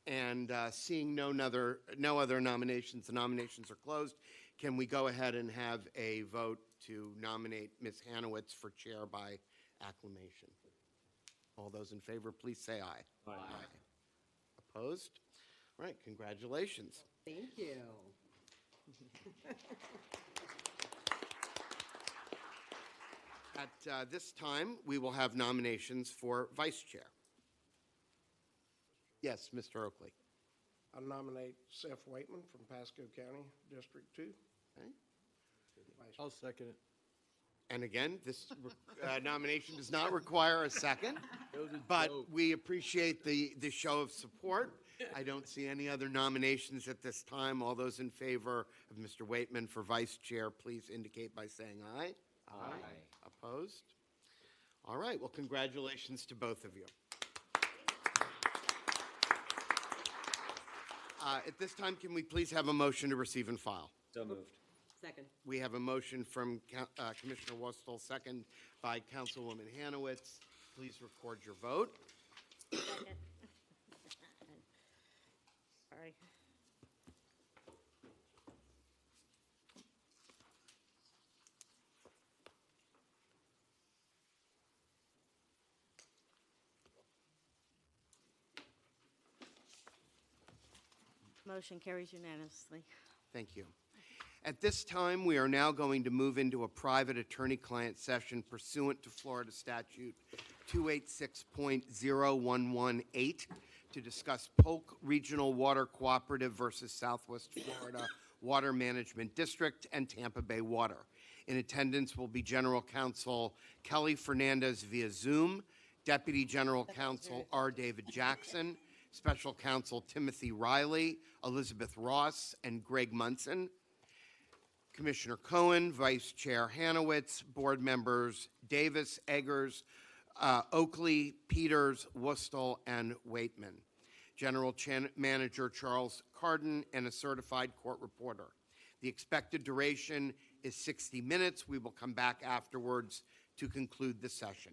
Speaker 1: And seeing no other nominations, the nominations are closed. Can we go ahead and have a vote to nominate Ms. Hanowitz for chair by acclamation? All those in favor, please say aye.
Speaker 12: Aye.
Speaker 1: Opposed? All right, congratulations.
Speaker 2: Thank you.
Speaker 1: At this time, we will have nominations for vice chair. Yes, Mr. Oakley.
Speaker 5: I nominate Seth Waitman from Pasco County, District 2.
Speaker 1: Okay.
Speaker 15: I'll second it.
Speaker 1: And again, this nomination does not require a second,
Speaker 15: It was a
Speaker 1: but
Speaker 15: joke.
Speaker 1: we appreciate the show of support. I don't see any other nominations at this time. All those in favor of Mr. Waitman for vice chair, please indicate by saying aye.
Speaker 10: Aye.
Speaker 1: Opposed? All right, well, congratulations to both of you. At this time, can we please have a motion to receive and file?
Speaker 10: So moved.
Speaker 2: Second.
Speaker 1: We have a motion from Commissioner Wostel, second by Councilwoman Hanowitz. Please record your vote.
Speaker 3: Second. Sorry. Motion carries unanimously.
Speaker 1: Thank you. At this time, we are now going to move into a private attorney-client session pursuant to Florida Statute 286.0118 to discuss Polk Regional Water Cooperative versus Southwest Florida Water Management District and Tampa Bay Water. In attendance will be General Counsel Kelly Fernandez via Zoom, Deputy General Counsel R. David Jackson, Special Counsel Timothy Riley, Elizabeth Ross, and Greg Munson. Commissioner Cohen, Vice Chair Hanowitz, board members Davis, Eggers, Oakley, Peters, Wostel, and Waitman. General Manager Charles Carden, and a certified court reporter. The expected duration is 60 minutes. We will come back afterwards to conclude the session.